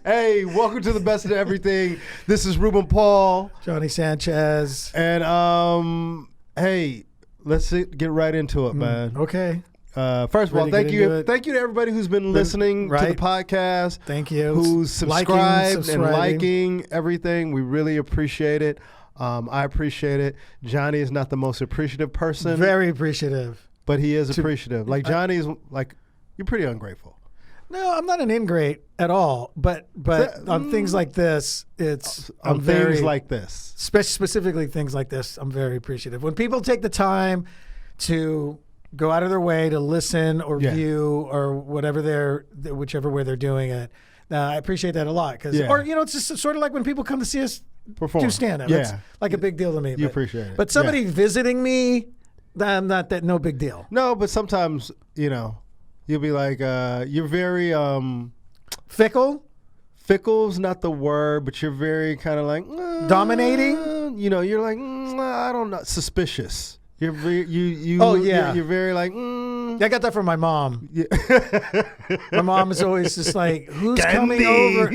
Hey, welcome to the Best of Everything. This is Ruben Paul. Johnny Sanchez. And hey, let's get right into it, man. Okay. First of all, thank you to everybody who's been listening to the podcast. Thank you. Who's subscribed and liking everything. We really appreciate it. I appreciate it. Johnny is not the most appreciative person. Very appreciative. But he is appreciative. Like Johnny's like, you're pretty ungrateful. No, I'm not an ingrate at all. But on things like this, specifically things like this, I'm very appreciative. When people take the time to go out of their way to listen or view or whichever way they're doing it, I appreciate that a lot. Or it's just sort of like when people come to see us do stand-up. It's like a big deal to me. You appreciate it. But somebody visiting me, I'm not that, no big deal. No, but sometimes, you'll be like, you're very... fickle? Fickle's not the word, but you're very kind of like... dominating? You're like, I don't know, suspicious. You're very, you're very like... I got that from my mom. Yeah. My mom is always just like, who's coming over?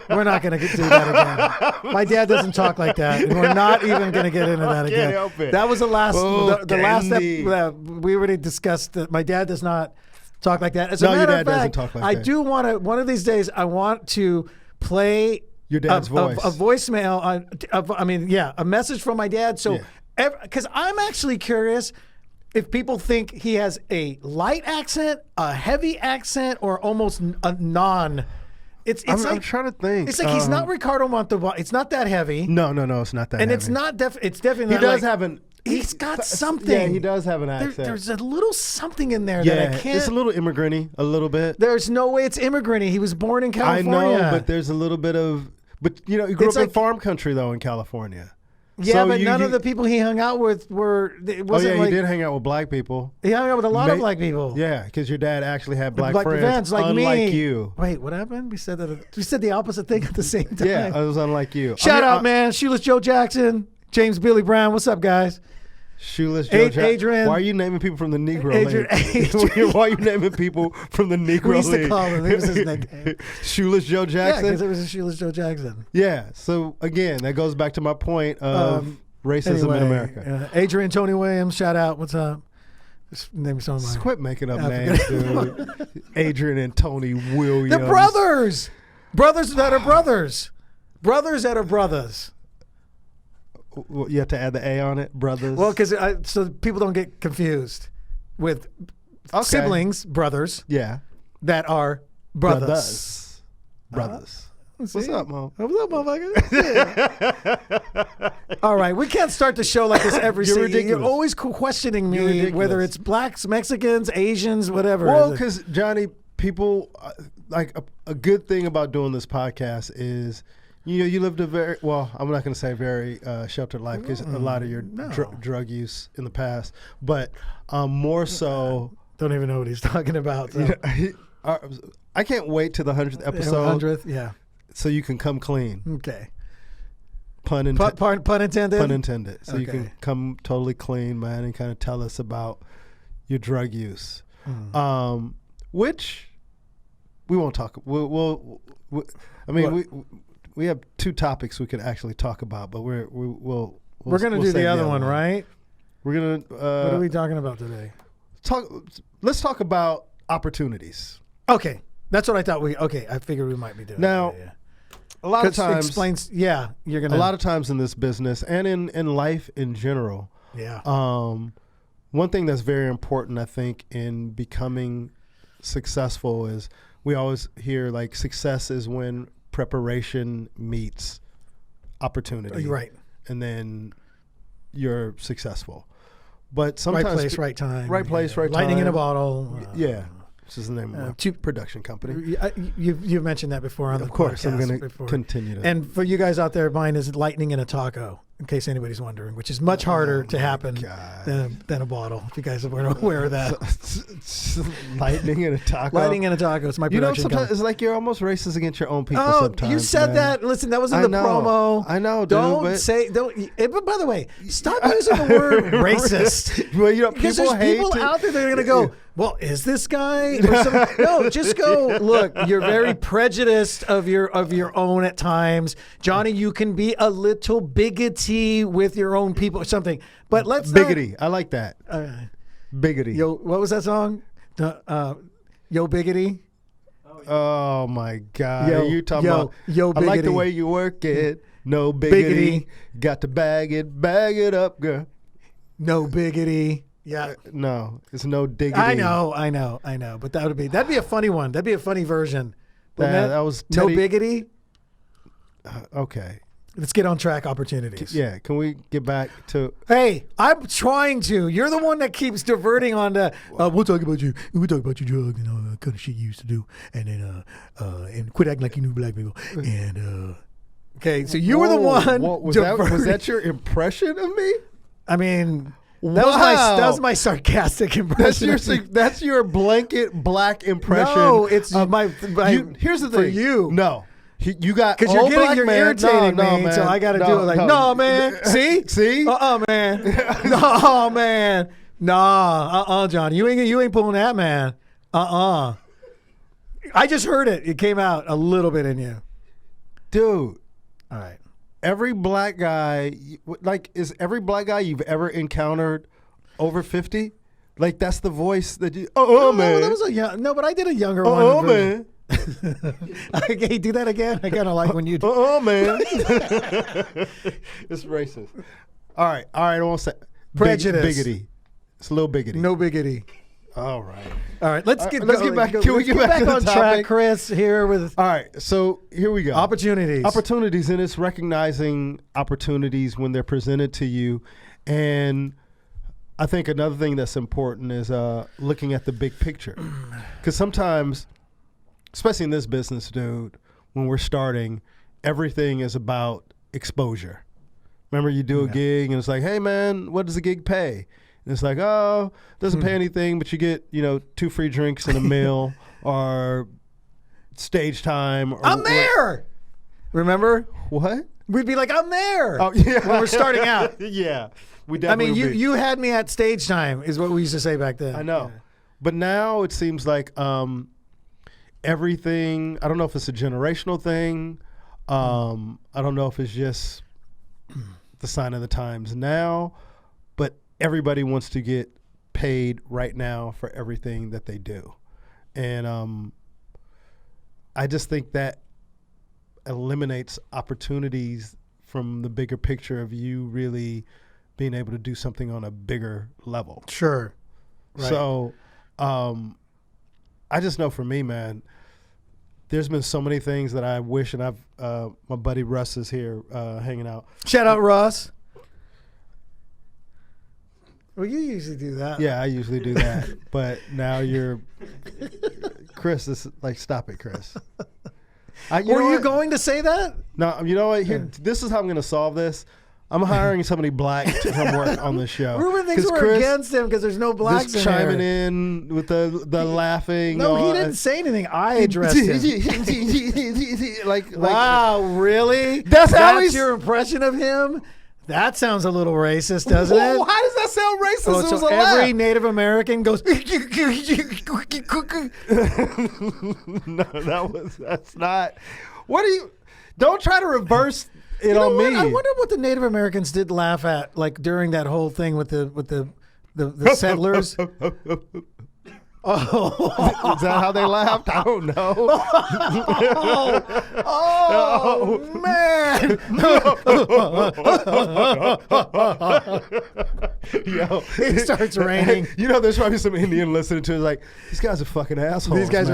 We're not going to do that again. My dad doesn't talk like that. And we're not even going to get into that again. Help it. That was the last we already discussed that my dad does not talk like that. As a matter of fact, doesn't talk like that. I do want to, one of these days, I want to play your dad's voice. A voicemail, a message from my dad. So, because I'm actually curious if people think he has a light accent, a heavy accent, or almost a non. I'm trying to think. It's like he's not Ricardo Montalban. It's not that heavy. No, it's not that heavy. And it's not it's definitely he not does have an... He's got something. Yeah, he does have an accent. There's a little something in there that I can't... It's a little immigrant-y, a little bit. There's no way it's immigrant-y. He was born in California. I know, but there's a little bit of... But, you grew up in farm country, though, in California. Yeah, so but none of the people he hung out with were... he did hang out with black people. He hung out with a lot of black people. Yeah, because your dad actually had black friends, like unlike me. You. Wait, what happened? We said the opposite thing at the same time. Yeah, it was unlike you. Shout out, man. Shoeless Joe Jackson, James Billy Brown. What's up, guys? Shoeless Joe Jackson. Adrian. Why are you naming people from the Negro League? Why are you naming people from the Negro League? We used to call him. It was his nickname. Shoeless Joe Jackson? Yeah, because it was a Shoeless Joe Jackson. Yeah. So, again, that goes back to my point of racism in America. Adrian Tony Williams, shout out. What's up? Just name some of mine. Quit making up names, dude. Adrian and Tony Williams. They're brothers. Brothers that are brothers. Brothers that are brothers. You have to add the A on it, brothers. Well, because so people don't get confused with siblings, brothers. Yeah, that are brothers. Brothers. What's up, Mo? What's up, motherfucker? All right, we can't start the show like this every single. You're always questioning me whether it's blacks, Mexicans, Asians, whatever. Well, because Johnny, people like a good thing about doing this podcast is. You lived a very, well, I'm not going to say very sheltered life because a lot of your drug use in the past, but more so. Don't even know what he's talking about. So. I can't wait to the 100th episode. 100th, yeah. So you can come clean. Okay. Pun intended. Pun intended? Pun intended. So you can come totally clean, man, and kind of tell us about your drug use, which we won't talk. We have two topics we could actually talk about, but we're going to do the other one, right? We're going to. What are we talking about today? Let's talk about opportunities. Okay, that's what I thought. I figured we might be doing. Now, a lot of times explains. Yeah, you're gonna. A lot of times in this business and in life in general. Yeah. One thing that's very important, I think, in becoming successful is we always hear like success is when preparation meets opportunity. Right. And then you're successful. But sometimes... Right place, right time. Right place, right time. Lightning in a bottle. Yeah. This is the name of my production company. You've mentioned that before on the podcast. Of course, I'm going to continue to. And for you guys out there, mine is lightning in a taco, in case anybody's wondering, which is much harder to happen than a bottle, if you guys weren't aware of that. Lightning in a taco? Lightning in a taco. It's my production sometimes it's like you're almost racist against your own people sometimes. You said that. Listen, that was in the promo. I know, dude. Don't. But by the way, stop using the word racist. Well, because there's people out there that are going to go, well, is this guy? Or something? No, just go. Look, you're very prejudiced of your own at times, Johnny. You can be a little biggity with your own people or something. But let's biggity. I like that. Biggity. Yo, what was that song? Yo, biggity. Oh my God! Yo, you talking about? Yo, biggity. I like the way you work it. No biggity. Got to bag it up, girl. No biggity. Yeah. No, it's no diggity. I know. But that'd be a funny one. That'd be a funny version. That was no biggity. Okay. Let's get on track opportunities. Yeah. Can we get back to? Hey, I'm trying to. You're the one that keeps diverting on the. We'll talk about you. We'll talk about your drugs and all the kind of shit you used to do, and then and quit acting like you knew black people. And okay, so you were the one. Was that your impression of me? I mean. That was my sarcastic impression. That's your blanket black impression. No, it's my here's the thing. For you. No. You got because you're irritating me, man. So I got to do it like, no, man. See? Man. No, man. Nah, Johnny. You ain't pulling that, man. I just heard it. It came out a little bit in you. Dude. All right. Every black guy, is every black guy you've ever encountered over 50? Like, that's the voice that you, man. That was but I did a younger one. Man. Okay, do that again. I kind of like when you do. Man. It's racist. All right, I won't say. Prejudice. Biggity. It's a little biggity. No biggity. All right. Let's get back. Can we get back on track, Chris? Here with. All right. So here we go. Opportunities, and it's recognizing opportunities when they're presented to you, and I think another thing that's important is looking at the big picture, because sometimes, especially in this business, dude, when we're starting, everything is about exposure. Remember, you do a gig, and it's like, hey man, what does the gig pay? And it's like, oh, doesn't pay anything, but you get, 2 free drinks and a meal or stage time. Or I'm there. Remember? What? We'd be like, I'm there. Oh, yeah. When we're starting out. Yeah. We definitely you had me at stage time is what we used to say back then. I know. Yeah. But now it seems like everything, I don't know if it's a generational thing. I don't know if it's just the sign of the times now, but everybody wants to get paid right now for everything that they do. And I just think that eliminates opportunities from the bigger picture of you really being able to do something on a bigger level. Sure. Right. So I just know for me, man, there's been so many things that I wish, and my buddy Russ is here hanging out. Shout out Russ. Well, you usually do that. Yeah, I usually do that. But now Chris is like, stop it, Chris. Were you going to say that? No, you know what? This is how I'm going to solve this. I'm hiring somebody black to come work on the show. Ruben thinks we're against him because there's no blacks in chiming here. in with the laughing. No, he didn't say anything. I addressed him. Wow, really? That's your impression of him? That sounds a little racist, doesn't it? How does that sound racist? So every Native American goes. No, that's not. What do you? Don't try to reverse it on me. I wonder what the Native Americans did laugh at, like during that whole thing with the settlers. Oh, is that how they laughed? I don't know. Man! Yo, it starts raining. There's probably some Indian listening to it like, these guys are fucking assholes. These guys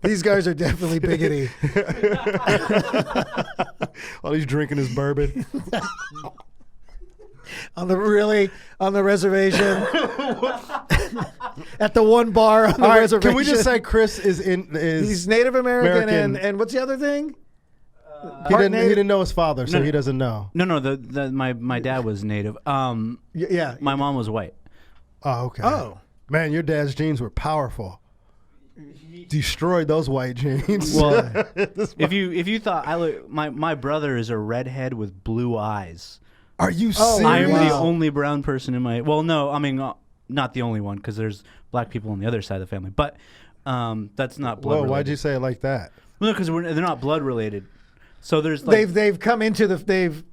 these guys are definitely biggity. While he's drinking his bourbon. On the reservation. At the one bar on the reservation. Can we just say Chris he's Native American. And what's the other thing? He didn't know his father, so he doesn't know. No. My dad was Native. Yeah. My mom was white. Oh, okay. Oh, man, your dad's genes were powerful. Destroyed those white genes. Well, if you thought my brother is a redhead with blue eyes. Are you serious? I am the only brown person in my. Well, no, I mean, not the only one because there's black people on the other side of the family. But that's not blood related. Why'd you say it like that? No, because they're not blood related. So there's like they've come into the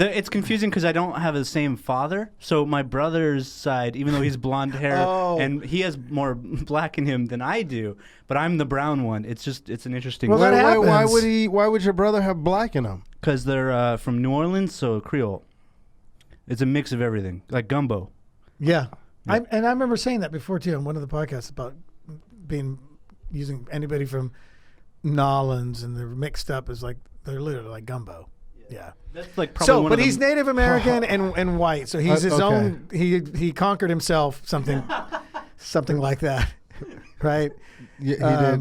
it's confusing because I don't have the same father. So my brother's side, even though he's blonde hair and he has more black in him than I do, but I'm the brown one. It's an interesting. Well, why would your brother have black in him? Because they're from New Orleans, so Creole. It's a mix of everything, like gumbo. Yeah. I remember saying that before too on one of the podcasts about using anybody from Nolans and they're mixed up as like they're literally like gumbo. Yeah. That's like probably but he's Native American and white, so he's his own. He conquered himself something like that, right? Yeah,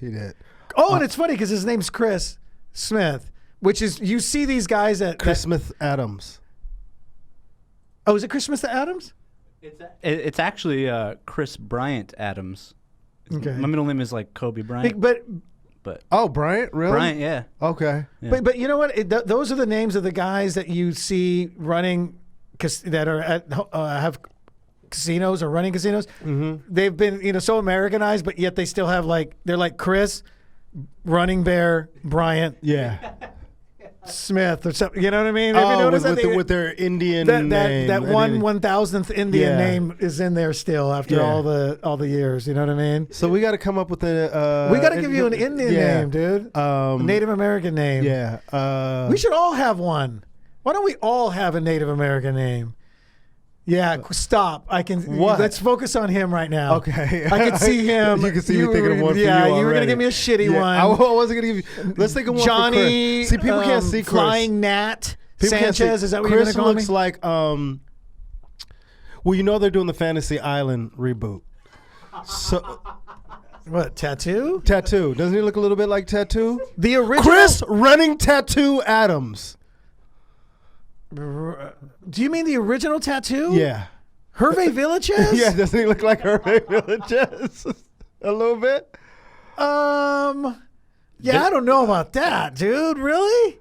he did. Oh, and it's funny because his name's Chris Smith, which is you see these guys at Chris Smith Adams. Oh, is it Chris Smith Adams? It's actually Chris Bryant Adams. Okay. My middle name is like Kobe Bryant. But Bryant, really? Bryant, yeah. Okay. Yeah. But you know what? Those are the names of the guys that you see running, that are at have casinos or running casinos. Mm-hmm. They've been so Americanized, but yet they still have they're like Chris, Running Bear, Bryant. Yeah. Smith or something, you know what I mean? Have you noticed with their Indian name, that 1,000th Indian name is in there still after all the years. You know what I mean? So we got to come up with a. We got to give you an Indian name, dude. A Native American name. Yeah. We should all have one. Why don't we all have a Native American name? Yeah, stop. I can. What? Let's focus on him right now. Okay. I can see him. You can see me thinking of one for you Yeah, you were already. gonna give me a shitty one. I wasn't gonna give you. Let's think of one Johnny. for Chris. See, people can't see Chris. Flying Gnat. People can't Sanchez. see. Is that what Chris you're gonna call looks me? like well, they're doing the Fantasy Island reboot. So What, Tattoo? Tattoo. Doesn't he look a little bit like Tattoo? The original Chris Running Tattoo Adams. Do you mean the original Tattoo? Yeah. Hervé Villachez? Yeah, doesn't he look like Hervé Villachez? A little bit? Yeah, I don't know about that, dude. Really?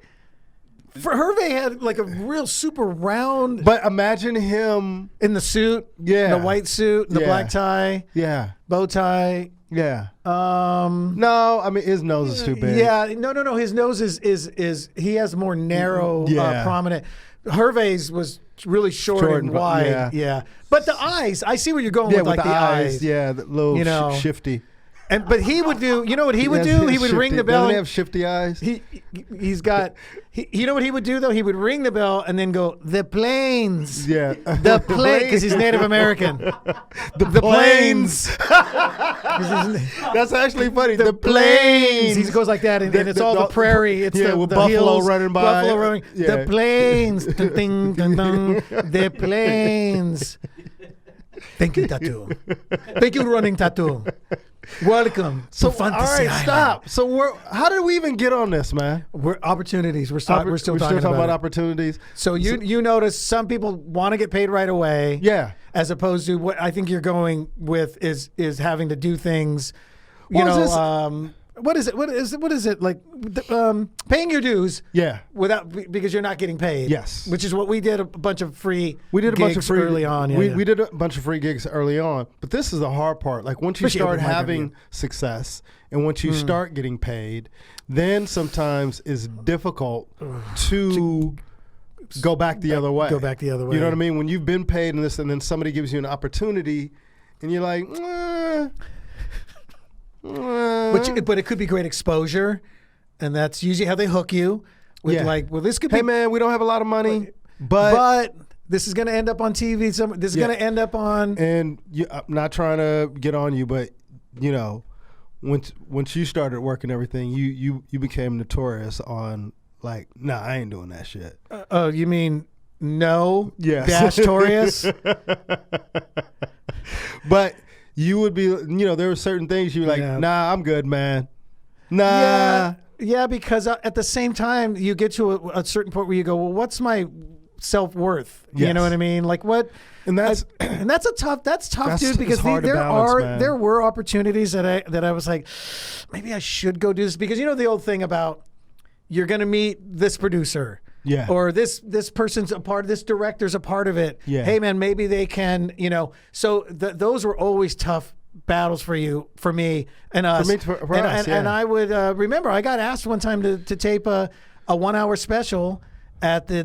For Hervé had like a real super round But imagine him. in the suit. Yeah. The white suit, the Yeah. black tie, Yeah. bow tie. Yeah. No, I mean his nose is too big. Yeah, no. His nose is he has more narrow, Yeah. prominent. Hervé's was really short and wide. Yeah. But the eyes, I see where you're going Yeah, with like the eyes. Yeah, the little shifty. But he would do. You know what he would do? He would ring the bell. Doesn't he have shifty eyes? He's got. You know what he would do though? He would ring the bell and then go the planes. Yeah, The plane because he's Native American. the planes. That's actually funny. The planes. He goes like that, and it's all the prairie. It's with the buffalo hills, running by. Buffalo running. Yeah. The planes. Dun, ding, dun, dun. The planes. Thank you, Tattoo. Thank you, Running Tattoo. Welcome So to Fantasy all right, Island. stop. So how did we even get on this, man? We're opportunities. We're still talking about it. opportunities. So you notice some people want to get paid right away. Yeah. As opposed to what I think you're going with is having to do things. What is it like? Paying your dues. Yeah. Because you're not getting paid. Yes. Which is what we did. A bunch of free. We did a bunch of free early on. Yeah, we did a bunch of free gigs early on, but this is the hard part. Like once you Especially start having success and once you start getting paid, then sometimes it's difficult to go back the other way. Go back the other way. You know what I mean? When you've been paid and then somebody gives you an opportunity, and you're like, but it could be great exposure, and that's usually how they hook you. With this could be. Hey man, we don't have a lot of money, but this is going to end up on TV. This is going to end up on. And I'm not trying to get on you, but once you started working everything, you became notorious on like, nah, I ain't doing that shit. Oh, you mean no? Yes. Dash-torious? But you would be, there were certain things you were like, nah, I'm good, man. Nah. Yeah, because at the same time, you get to a certain point where you go, well, what's my self-worth? Yes. You know what I mean? Like what? And that's tough, dude. Because there were opportunities that I was like, maybe I should go do this because the old thing about you're gonna meet this producer Yeah. Or this person's a part, this director's a part of it. Yeah. Hey man, maybe they can, so those were always tough battles for me and us. For us, and I would remember I got asked one time to tape a 1 hour special at the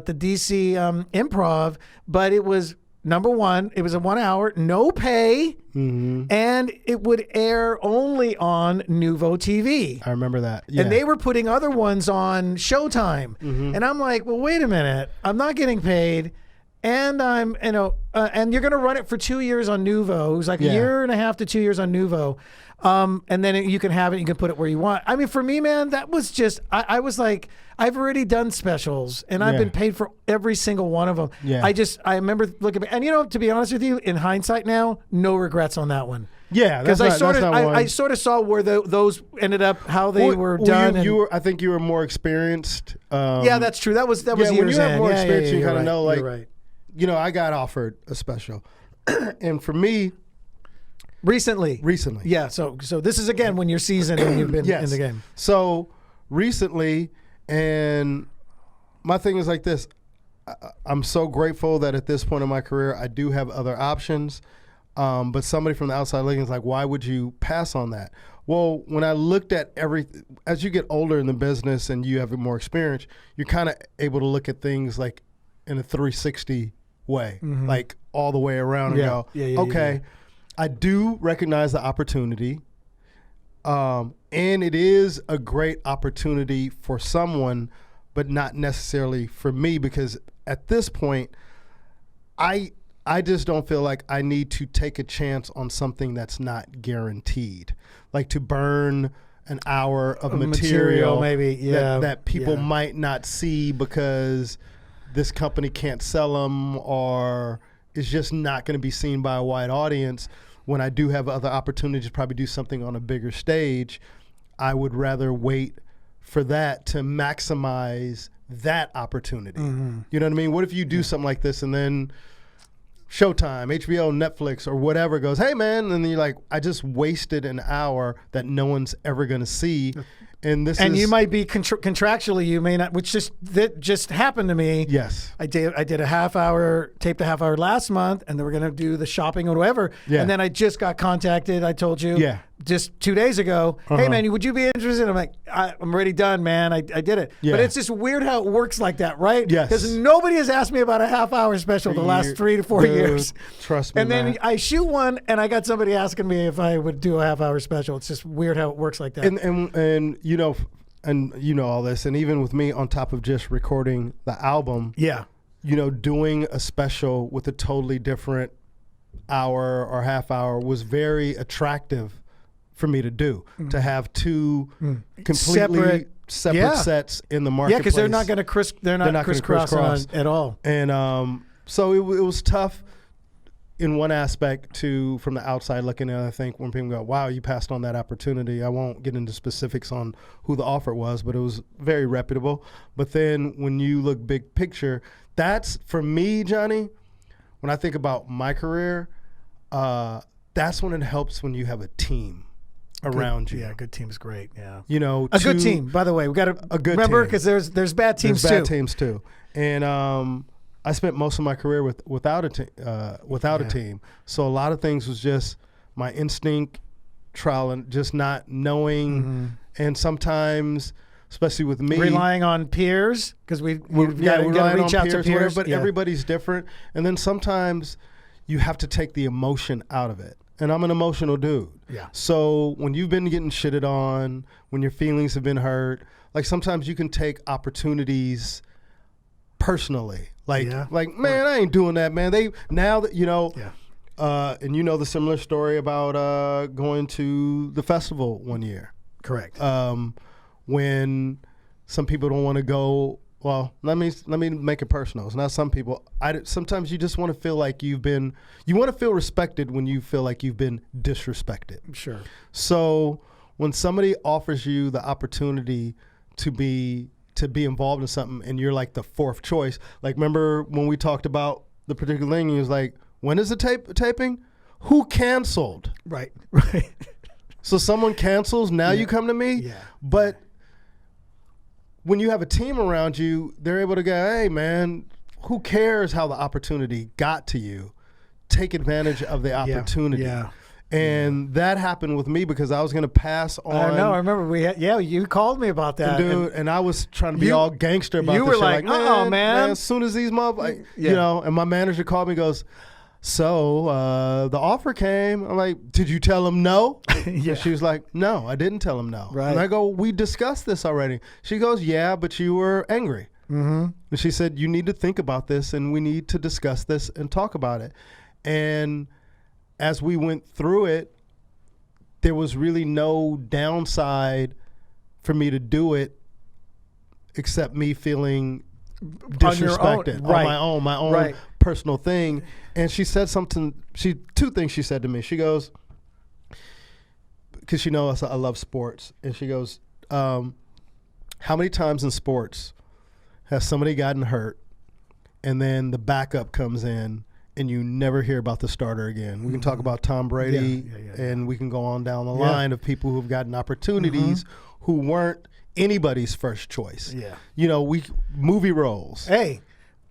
DC Improv, but it was number one, it was a 1 hour, no pay, and it would air only on Nuvo TV. I remember that. Yeah. And they were putting other ones on Showtime. And I'm like, well, wait a minute. I'm not getting paid. And I'm, and you're going to run it for 2 years on Nuvo. It was like a year and a half to 2 years on Nuvo. And then you can have it, you can put it where you want. I mean, for me, man, that was just, I was like, I've already done specials and I've been paid for every single one of them. Yeah. I remember looking back, and to be honest with you, in hindsight now, no regrets on that one. Yeah, because I sort of saw where those ended up, how they were done. I think you were more experienced. Yeah, that's true. That was years when you have in. more experience, you kind of know, like, you're right. I got offered a special, and for me, recently, yeah. So this is again when you're seasoned and you've been in the game. So recently, and my thing is like this: I'm so grateful that at this point in my career, I do have other options. But somebody from the outside looking is like, why would you pass on that? Well, when I looked at as you get older in the business and you have more experience, you're kind of able to look at things like in a 360 way, like all the way around and go, okay, I do recognize the opportunity. And it is a great opportunity for someone, but not necessarily for me, because at this point, I just don't feel like I need to take a chance on something that's not guaranteed. Like to burn an hour of material maybe, that people might not see because this company can't sell them or is just not going to be seen by a wide audience. When I do have other opportunities to probably do something on a bigger stage, I would rather wait for that to maximize that opportunity. You know what I mean? What if you do something like this and then Showtime, HBO, Netflix, or whatever goes, hey man, and then you're like, I just wasted an hour that no one's ever going to see. And you might be contractually, you may not, which just happened to me. Yes. I did taped a half hour last month, and they were going to do the shopping or whatever. Yeah. And then I just got contacted, I told you, just 2 days ago, hey man, would you be interested? I'm like, I'm already done, man. I did it. Yeah. But it's just weird how it works like that, right? Yes. Because nobody has asked me about a half hour special the last 3 to 4 years. Trust me. And then I shoot one, and I got somebody asking me if I would do a half hour special. It's just weird how it works like that. And you know all this, and even with me on top of just recording the album, doing a special with a totally different hour or half hour was very attractive for me to do, to have two completely separate sets in the marketplace. Yeah, because they're not going to crisscross at all. And so it was tough in one aspect from the outside looking in. I think when people go, wow, you passed on that opportunity. I won't get into specifics on who the offer was, but it was very reputable. But then when you look big picture, that's, for me, Johnny, when I think about my career, that's when it helps when you have a team around you. Yeah, a good team's great. Yeah. A good team, by the way. We got to remember, because there's bad teams too. There's bad teams too. And I spent most of my career without a team. So a lot of things was just my instinct, trial, and just not knowing. And sometimes, especially with me, relying on peers, because we've got to reach out to peers. But everybody's different. And then sometimes you have to take the emotion out of it. And I'm an emotional dude. Yeah. So when you've been getting shitted on, when your feelings have been hurt, like sometimes you can take opportunities personally. Like, man, I ain't doing that, man. And the similar story about going to the festival one year. Correct. When some people don't want to go. Well, let me make it personal. It's not some people. Sometimes you just want to feel like you want to feel respected when you feel like you've been disrespected. Sure. So when somebody offers you the opportunity to be involved in something and you're like the fourth choice, like remember when we talked about the particular thing, he was like, when is the taping? Who canceled? Right. So someone cancels, now you come to me? Yeah. But when you have a team around you, they're able to go, hey, man, who cares how the opportunity got to you? Take advantage of the opportunity. Yeah. And that happened with me because I was going to pass on. I know. I remember you called me about that. And I was trying to be all gangster about this. You were like, man. As soon as these motherfuckers, you know, and my manager called me and goes, so the offer came. I'm like, did you tell him no? Yeah. And she was like, no, I didn't tell him no. Right. And I go, we discussed this already. She goes, yeah, but you were angry. Mm-hmm. And she said, you need to think about this and we need to discuss this and talk about it. And as we went through it, there was really no downside for me to do it except me feeling disrespected on my own personal thing. And she said two things she said to me. She goes, because she knows I love sports, and she goes, how many times in sports has somebody gotten hurt and then the backup comes in and you never hear about the starter again? We can talk about Tom Brady, and we can go on down the line of people who've gotten opportunities who weren't anybody's first choice. Yeah. You know, movie roles. Hey,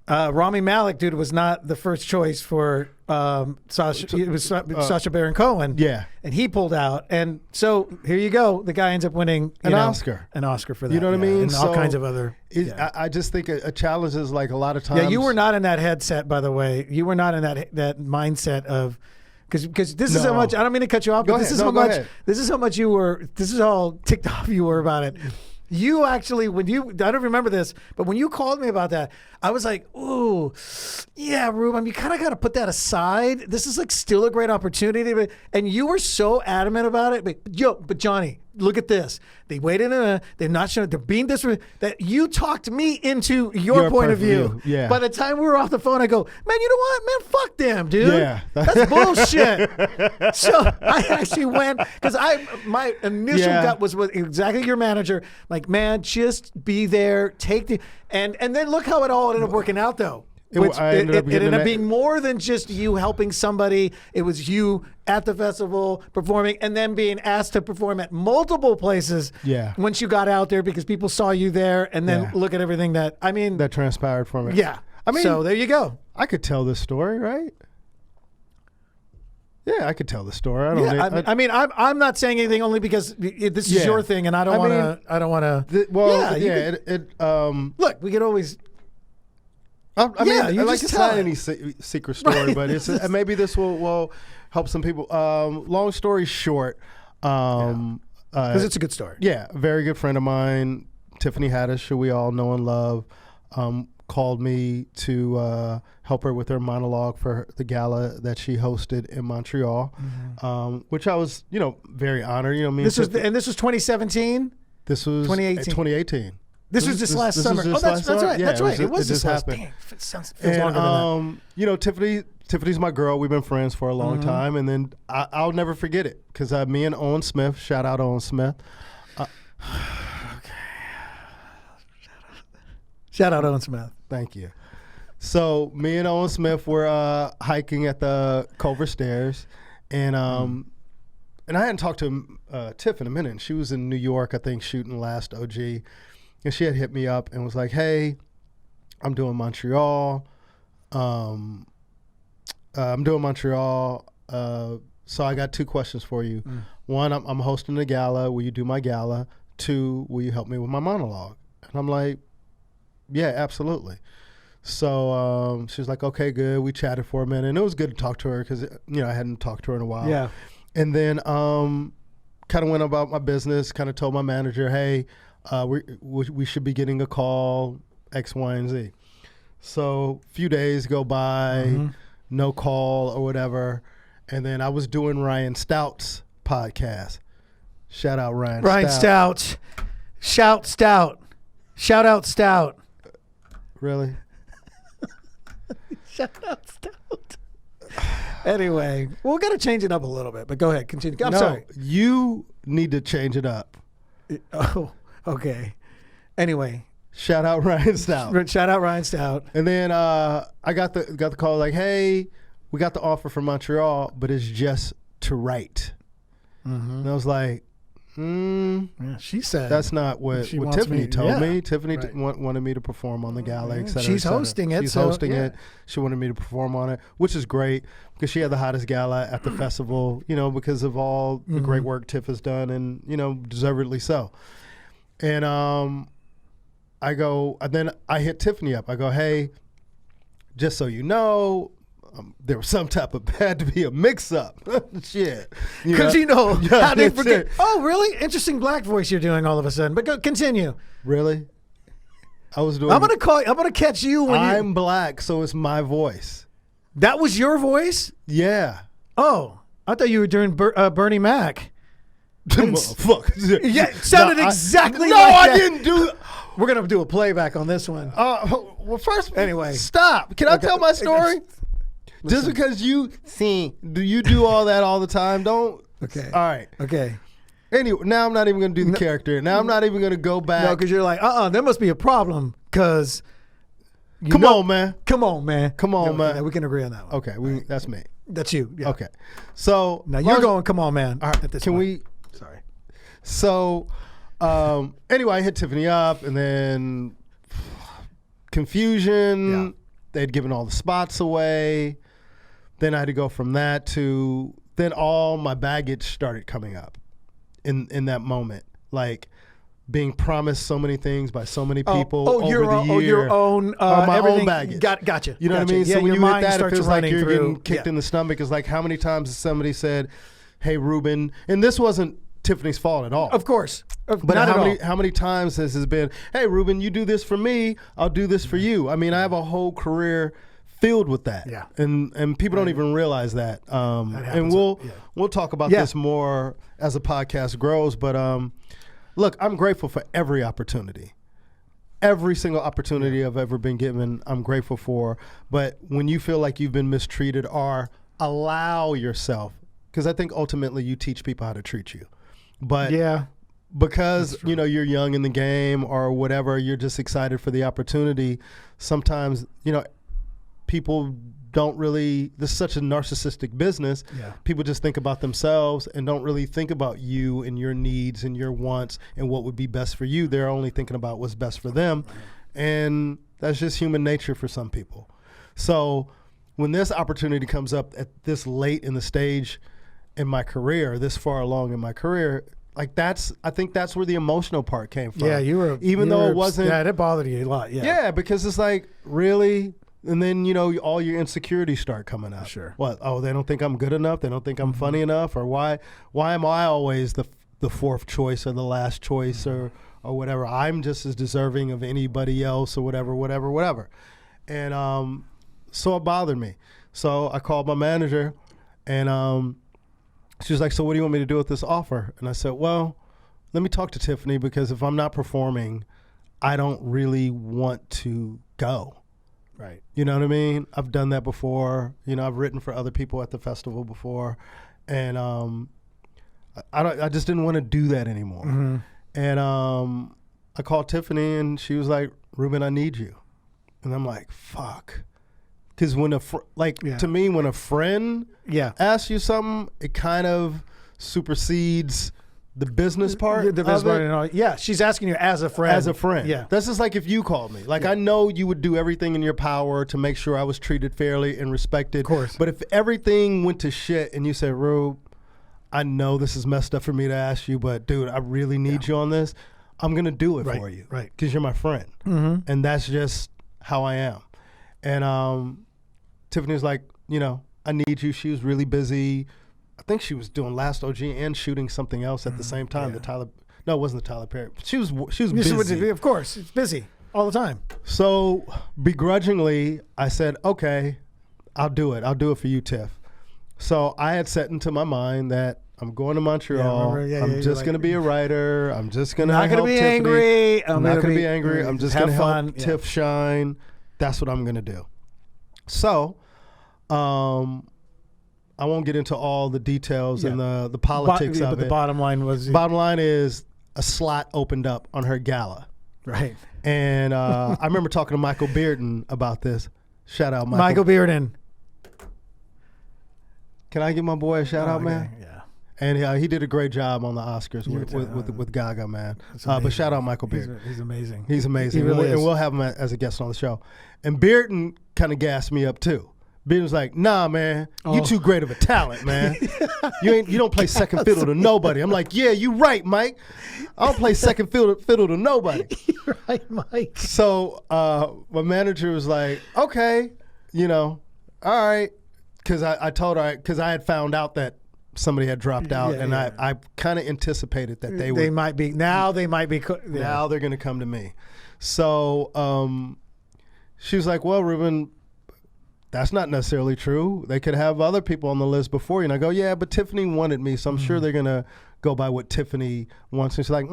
Rami Malek, dude, was not the first choice for Sasha. It was Sacha Baron Cohen. Yeah. And he pulled out. And so here you go. The guy ends up winning an Oscar for that. You know what I mean? And all kinds of other. I just think a challenge is like a lot of times. Yeah, you were not in that headset, by the way. You were not in that mindset of. Because this is how much. I don't mean to cut you off, but this is how much. This is how much you were. This is how ticked off you were about it. You actually, I don't remember this, but when you called me about that, I was like, ooh, yeah, Ruben, you kind of got to put that aside. This is like still a great opportunity. And you were so adamant about it. But Johnny, look at this. They waited they're not showing, they're being that you talked me into your point of view. Yeah. By the time we were off the phone, I go, man, you know what? Man, fuck them, dude. Yeah. That's bullshit. So I actually went, because my initial gut was with exactly your manager, like, man, just be there, and then look how it all ended up working out, though. It ended up being more than just you helping somebody. It was you at the festival performing and then being asked to perform at multiple places once you got out there because people saw you there, and then look at everything that transpired from it. Yeah. So there you go. I could tell this story, right? Yeah, I could tell the story. I'm not saying anything only because this is your thing, and I don't want to. Look, we could always. It's not any secret story, but it's maybe this will help some people. Long story short, because it's a good story. Yeah, a very good friend of mine, Tiffany Haddish, who we all know and love, called me to help her with her monologue for the gala that she hosted in Montreal, which I was, very honored. This was 2017. This was 2018. This was just last summer. That's right. Yeah, that's right. It was just just last. happened. It feels longer than that. Tiffany's my girl. We've been friends for a long time, and then I'll never forget it because me and Owen Smith. Shout out Owen Smith. Shout out Owen Smith. Thank you. So me and Owen Smith were hiking at the Culver Stairs, and I hadn't talked to Tiff in a minute. She was in New York, I think, shooting Last OG. And she had hit me up and was like, hey, I'm doing Montreal. So I got two questions for you. One, I'm hosting a gala. Will you do my gala? Two, will you help me with my monologue? And I'm like, yeah, absolutely. So she was like, okay, good. We chatted for a minute. And it was good to talk to her because, I hadn't talked to her in a while. Yeah. And then kind of went about my business, kind of told my manager, hey, we should be getting a call, X, Y, and Z. So a few days go by, no call or whatever. And then I was doing Ryan Stout's podcast. Shout out Ryan Stout. Shout Stout. Shout out Stout. Really? Shout out Stout. Anyway, we're going to change it up a little bit, but go ahead. Continue. I'm sorry. You need to change it up. Oh. Okay. Anyway, shout out Ryan Stout. Shout out Ryan Stout. And then I got the call like, hey, we got the offer from Montreal, but it's just to write. And I was like, Yeah, she said that's not what Tiffany told me. Tiffany wanted me to perform on the gala, et cetera, she's hosting it. She's hosting it. She wanted me to perform on it, which is great because she had the hottest gala at the festival, because of all the great work Tiff has done, and deservedly so. And I go, and then I hit Tiffany up. I go, hey, just so you know, there was some type of had to be a mix-up. Shit, because how they forget. Oh, really? Interesting black voice you're doing all of a sudden. But continue. Really? I was doing. I'm gonna catch you when I'm black, so it's my voice. That was your voice? Yeah. Oh, I thought you were doing Bernie Mac. Fuck. Yeah, it sounded exactly. No, like I that. didn't do. We're gonna do a playback on this one. Well, first, anyway, stop. Can I tell my story? Just because you do all that all the time, don't. Okay. All right. Okay. Anyway, now I'm not even going to do the character. Now I'm not even going to go back. No, because you're like, there must be a problem. Because Come on, man. Yeah, we can agree on that one. Okay, that's me. That's you. Yeah. Okay. So now you're going, come on, man. All right. At this can point. we? Sorry. So, anyway, I hit Tiffany up, and then confusion. Yeah. They'd given all the spots away. Then I had to go from that to then all my baggage started coming up in that moment, like being promised so many things by so many people over the year. Your own my everything. own baggage. Gotcha. You know what I mean? Yeah, so when your you hit mind that, it starts feels like running you're through. getting kicked in the stomach. It's like how many times has somebody said, "Hey, Ruben," and this wasn't Tiffany's fault at all. Of course. But not how many times has it been, "Hey, Ruben, you do this for me, I'll do this for you." I mean, I have a whole career filled with that. Yeah. And people don't even realize that. And we'll talk about this more as the podcast grows. But look, I'm grateful for every opportunity. Every single opportunity I've ever been given, I'm grateful for. But when you feel like you've been mistreated, or allow yourself, because I think ultimately you teach people how to treat you. But because you're young in the game or whatever, you're just excited for the opportunity. Sometimes people don't really. This is such a narcissistic business. Yeah. People just think about themselves and don't really think about you and your needs and your wants and what would be best for you. They're only thinking about what's best for them, and that's just human nature for some people. So when this opportunity comes up at this late in the stage in my career, this far along in my career, like I think that's where the emotional part came from. Yeah, even though it wasn't. Yeah, that bothered you a lot. Yeah. Yeah, because it's like, really. And then, all your insecurities start coming up. Sure. What? Oh, they don't think I'm good enough. They don't think I'm funny enough. Or why am I always the fourth choice or the last choice or whatever? I'm just as deserving of anybody else or whatever. And so it bothered me. So I called my manager, and she was like, "So what do you want me to do with this offer?" And I said, "Well, let me talk to Tiffany, because if I'm not performing, I don't really want to go." Right. You know what I mean? I've done that before. I've written for other people at the festival before, and I just didn't want to do that anymore. Mm-hmm. And I called Tiffany, and she was like, "Ruben, I need you." And I'm like, "Fuck," because when to me, when a friend asks you something, it kind of supersedes the business part. The business part and all. Yeah, she's asking you as a friend. As a friend. Yeah. That's just like if you called me. Like, I know you would do everything in your power to make sure I was treated fairly and respected. Of course. But if everything went to shit and you said, "Rube, I know this is messed up for me to ask you, but dude, I really need you on this," I'm going to do it for you. Right. Because you're my friend. Mm-hmm. And that's just how I am. And Tiffany was like, "I need you." She was really busy. I think she was doing Last OG and shooting something else at the same time. Yeah. It wasn't the Tyler Perry. She was busy. Of course, it's busy all the time. So begrudgingly, I said, "Okay, I'll do it. I'll do it for you, Tiff." So I had set into my mind that I'm going to Montreal. I'm just going to be a writer. I'm just going to not going to be angry. I'm not going to be angry. I'm just going to help Yeah. Tiff shine. That's what I'm going to do. So, I won't get into all the details and the politics of it. But the bottom line was... Bottom line is a slot opened up on her gala. Right. And I remember talking to Michael Bearden about this. Shout out, Michael Bearden. Can I give my boy a shout out, man? Yeah. And he did a great job on the Oscars with Gaga, man. But shout out Michael Beard. He's amazing. He's amazing. He really is. And we'll have him as a guest on the show. And Bearden kind of gassed me up too. Bearden was like, "Nah, man, you too great of a talent, man. You don't play second fiddle to nobody." I'm like, "Yeah, you right, Mike. I don't play second fiddle to nobody." You're right, Mike. So my manager was like, "Okay, all right," because I told her because I had found out that somebody had dropped out, and I kind of anticipated that they might be now they're going to come to me. So she was like, "Well, Ruben, that's not necessarily true. They could have other people on the list before you." And I go, "Yeah, but Tiffany wanted me, so I'm sure they're going to go by what Tiffany wants." And she's like,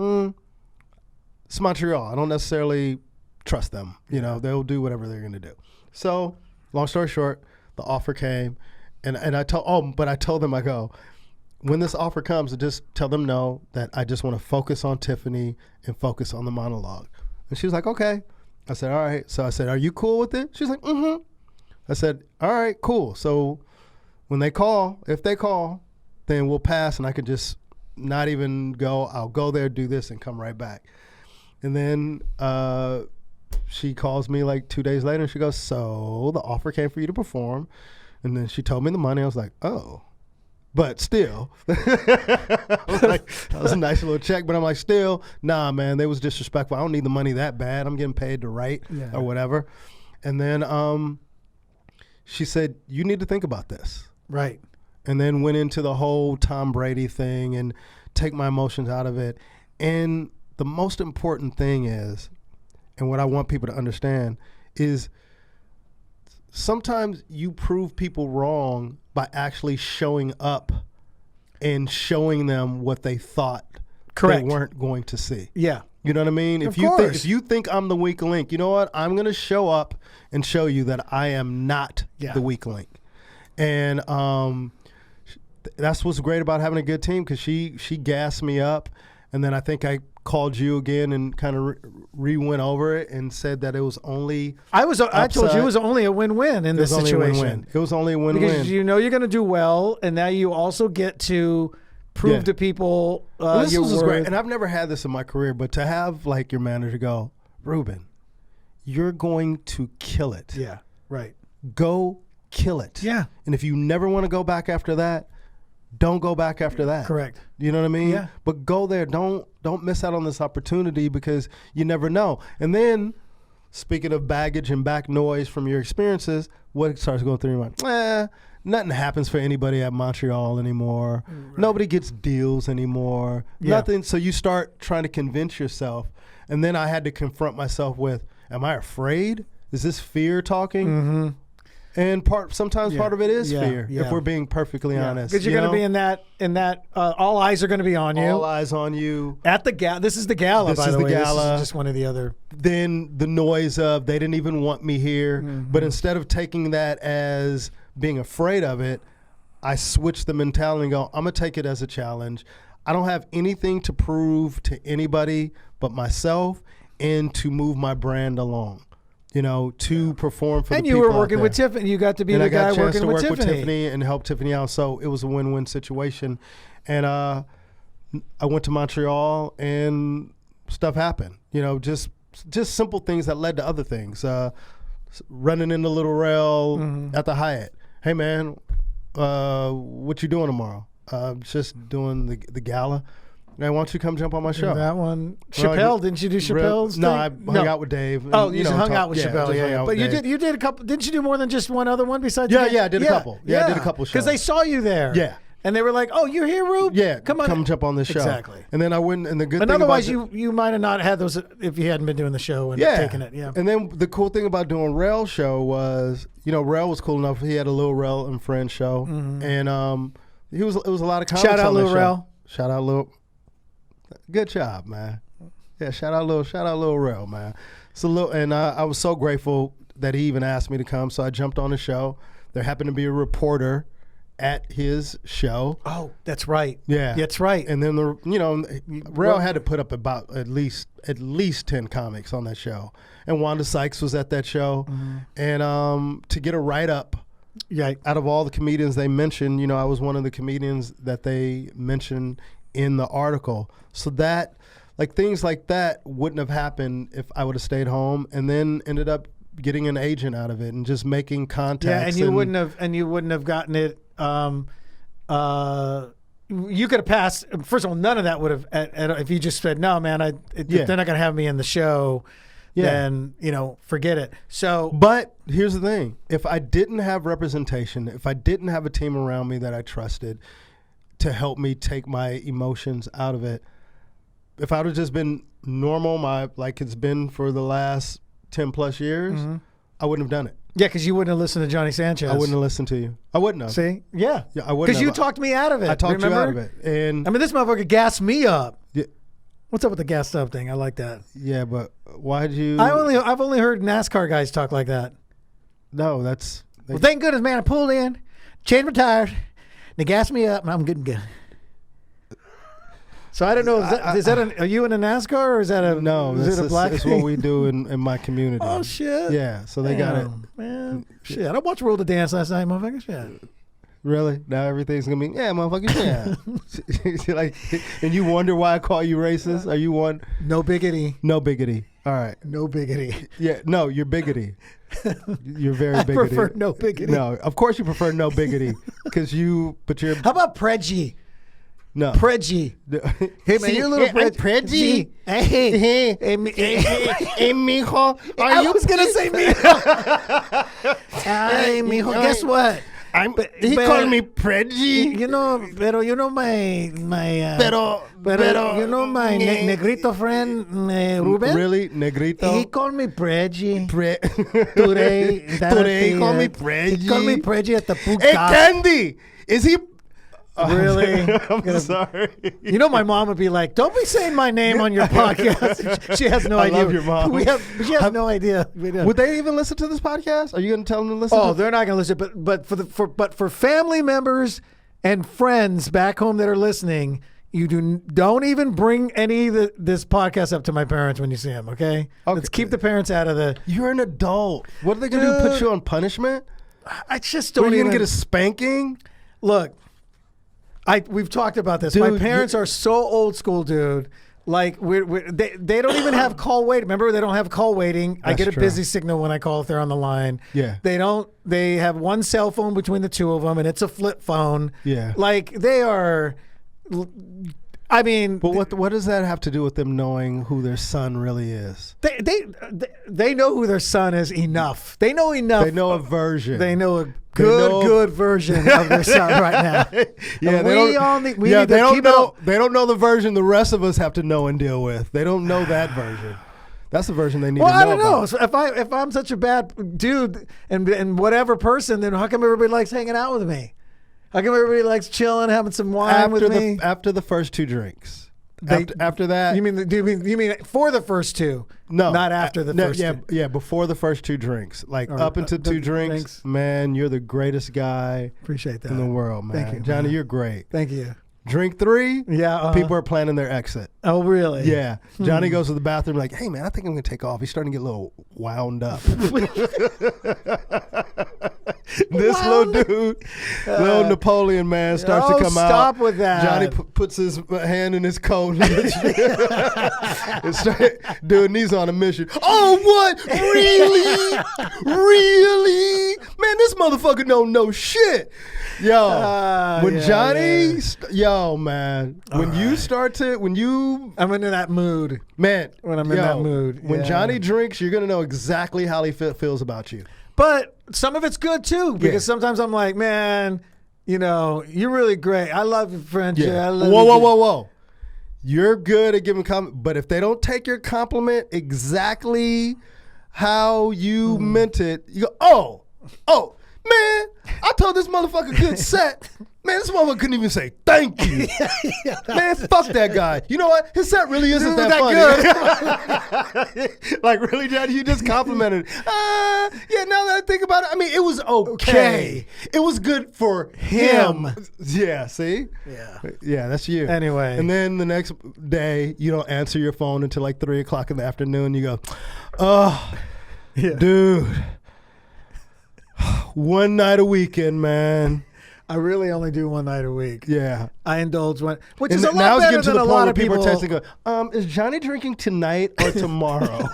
"It's Montreal. I don't necessarily trust them. They'll do whatever they're going to do." So long story short, the offer came, and I told them, I go, "When this offer comes, just tell them no, that I just want to focus on Tiffany and focus on the monologue." And she was like, "Okay." I said, "All right." So I said, "Are you cool with it?" She's like, "Mm-hmm." I said, "All right, cool. So when if they call, then we'll pass, and I could just not even go. I'll go there, do this, and come right back." And then she calls me like 2 days later, and she goes, "So the offer came for you to perform." And then she told me the money. I was like, "Oh." But still, I was like, that was a nice little check. But I'm like, still, nah, man, they was disrespectful. I don't need the money that bad. I'm getting paid to write or whatever. And then she said, "You need to think about this." Right. And then went into the whole Tom Brady thing and take my emotions out of it. And the most important thing is, and what I want people to understand is, sometimes you prove people wrong by actually showing up and showing them what they thought they weren't going to see. Yeah. You know what I mean? If you think I'm the weak link, you know what? I'm going to show up and show you that I am not the weak link. And that's what's great about having a good team, because she gassed me up. And then I think I called you again and kind of went over it and said that it was only I told you it was only a win-win in this situation. It was only a win-win. Because you're going to do well, and now you also get to prove to people this was great. And I've never had this in my career, but to have like your manager go, "Ruben, you're going to kill it. Yeah, right. Go kill it. Yeah. And if you never want to go back after that, don't go back after that." Correct. You know what I mean? Yeah. But go there. Don't miss out on this opportunity, because you never know. And then, speaking of baggage and back noise from your experiences, what starts going through your mind? Nothing happens for anybody at Montreal anymore. Right. Nobody gets deals anymore. Yeah. Nothing. So you start trying to convince yourself. And then I had to confront myself with, am I afraid? Is this fear talking? Mm-hmm. And sometimes part of it is fear, if we're being perfectly honest. Because you're going to be in that all eyes are going to be on you. All eyes on you. At the gala. This is the gala, by the way. Gala. This is just one of the other. Then the noise of, they didn't even want me here. Mm-hmm. But instead of taking that as being afraid of it, I switched the mentality and go, I'm going to take it as a challenge. I don't have anything to prove to anybody but myself, and to move my brand along. To perform for the people. And you were working with Tiffany. You got to be the guy working with Tiffany and help Tiffany out. So it was a win-win situation. And I went to Montreal, and stuff happened. Just simple things that led to other things. Running into Little Rail at the Hyatt. "Hey man, what you doing tomorrow?" Just doing the gala. "Now, why don't you come jump on my show?" That one, Chappelle. Didn't you do Chappelle's? No, I hung out with Dave. And, you hung out with Chappelle. Yeah. But you did a couple. Didn't you do more than just one other one besides? Yeah, I did a couple. Yeah, I did a couple shows because they saw you there. Yeah. And they were like, "Oh, you're here, Rube? Yeah, come jump on this show." Exactly. And then I went, and the good thing otherwise you might have not had those if you hadn't been doing the show and taking it. Yeah. And then the cool thing about doing Rail's show was, Rail was cool enough. He had a Lil Rail and Friends show, and it was a lot of comics. Shout out Lil Rail. Shout out Lil. Good job, man. Yeah, shout out Lil Rail, man. And I was so grateful that he even asked me to come. So I jumped on the show. There happened to be a reporter at his show. Oh, that's right. Yeah, that's right. And then Rail had to put up about at least 10 comics on that show. And Wanda Sykes was at that show, and to get a write up Yeah. Out of all the comedians they mentioned, you know, I was one of the comedians that they mentioned in the article. So that, like, things like that wouldn't have happened if I would have stayed home, and then ended up getting an agent out of it and just making contacts. Yeah, and you wouldn't have gotten it. You could have passed. First of all, none of that would have. If you just said, "No, man, if they're not going to have me in the show," then forget it. So, but here's the thing: if I didn't have representation, if I didn't have a team around me that I trusted to help me take my emotions out of it, if I would have just been normal, like it's been for the last 10+ years, I wouldn't have done it. Yeah, because you wouldn't have listened to Johnny Sanchez. I wouldn't have listened to you. I wouldn't have. See? Yeah. Yeah, I wouldn't. Because you talked me out of it. I talked you out of it. And I mean, this motherfucker gassed me up. Yeah. What's up with the gassed up thing? I like that. Yeah, but why'd you? I've only heard NASCAR guys talk like that. No, that's. Well, thank goodness, man. I pulled in, changed my tires, they gassed me up, and I'm good and good. So I don't know. Are you in a NASCAR or is that a no? Is it a black? It's what we do in my community. Oh shit! Yeah, so they got it. Man, shit! I watched World of Dance last night, motherfucker. Shit. Really? Now everything's gonna be motherfucker. Yeah. Like, and you wonder why I call you racist? Are you one? No biggity. No biggity. All right. No biggity. Yeah. No, you're biggity. You're very biggity. I prefer no biggity. No, of course you prefer no biggity because you. But you're. How about prejudice? No. Preggy. Hey, man, you're a little Preggy. Hey, mijo. I was going to say mijo. Hey, mijo, guess what? He called me Preggy. You know my negrito friend, Ruben? Really? Negrito? He called me Preggy. Today he called me Preggy. He called me Preggy at the food Hey, Candy! Is he... Really? I'm sorry. You know, my mom would be like, "Don't be saying my name on your podcast." She has no idea. I love your mom. She has no idea. Would they even listen to this podcast? Are you going to tell them to listen? Oh, they're not going to listen. But for family members and friends back home that are listening, you don't even bring any of this podcast up to my parents when you see them. Okay? Let's keep the parents out of the. You're an adult. What are they going to do? Put you on punishment? I just don't. Are you going to get a spanking? Look. We've talked about this. Dude, my parents are so old school, dude. Like they don't even have call waiting. Remember, they don't have call waiting. I get a busy signal when I call if they're on the line. Yeah. They don't. They have one cell phone between the two of them, and it's a flip phone. Yeah. Like they are. I mean, but what does that have to do with them knowing who their son really is? They know who their son is enough. They know enough. They know a version. They know a good version of their son right now. Yeah, they don't know the version the rest of us have to know and deal with. They don't know that version. That's the version they need to know. Well, I don't know. About. So if I'm such a bad dude and whatever person, then how come everybody likes hanging out with me? How come everybody likes chilling, having some wine with me? After the first two drinks. After that, you mean for the first two? No, not after the first. Yeah, before the first two drinks, like up into two drinks. Man, you're the greatest guy. Appreciate that in the world, man. Thank you, Johnny. Man. You're great. Thank you. Drink 3, people are planning their exit. Oh, really? Yeah. Johnny goes to the bathroom like, hey, man, I think I'm going to take off. He's starting to get a little wound up. This little dude, little Napoleon man, starts to come out. Stop with that. Johnny puts his hand in his coat and start doing these on a mission. Oh, what? Really? Really? Man, this motherfucker don't know shit. Yo, when Johnny, yo, man, when you start to, I'm into that mood, man. When I'm in that mood, when Johnny drinks, you're gonna know exactly how he feels about you. But some of it's good too, because sometimes I'm like, man, you're really great. I love your friendship. Yeah. I love Whoa. You're good at giving compliment, but if they don't take your compliment exactly how you meant it, you go, oh. Man, I told this motherfucker good set. Man, this motherfucker couldn't even say thank you. Man, fuck that guy. You know what? His set really isn't that funny. Good. Like, really, Johnny? You just complimented. Yeah, now that I think about it, I mean, it was okay. It was good for him. Yeah, see? Yeah, that's you. Anyway. And then the next day, you don't answer your phone until like 3 o'clock in the afternoon. You go, oh, dude. One night a weekend, man. I really only do one night a week. Yeah. I indulge one, which And is a now lot it's better getting to than the a point lot where of people people. are texting and go, is Johnny drinking tonight or tomorrow?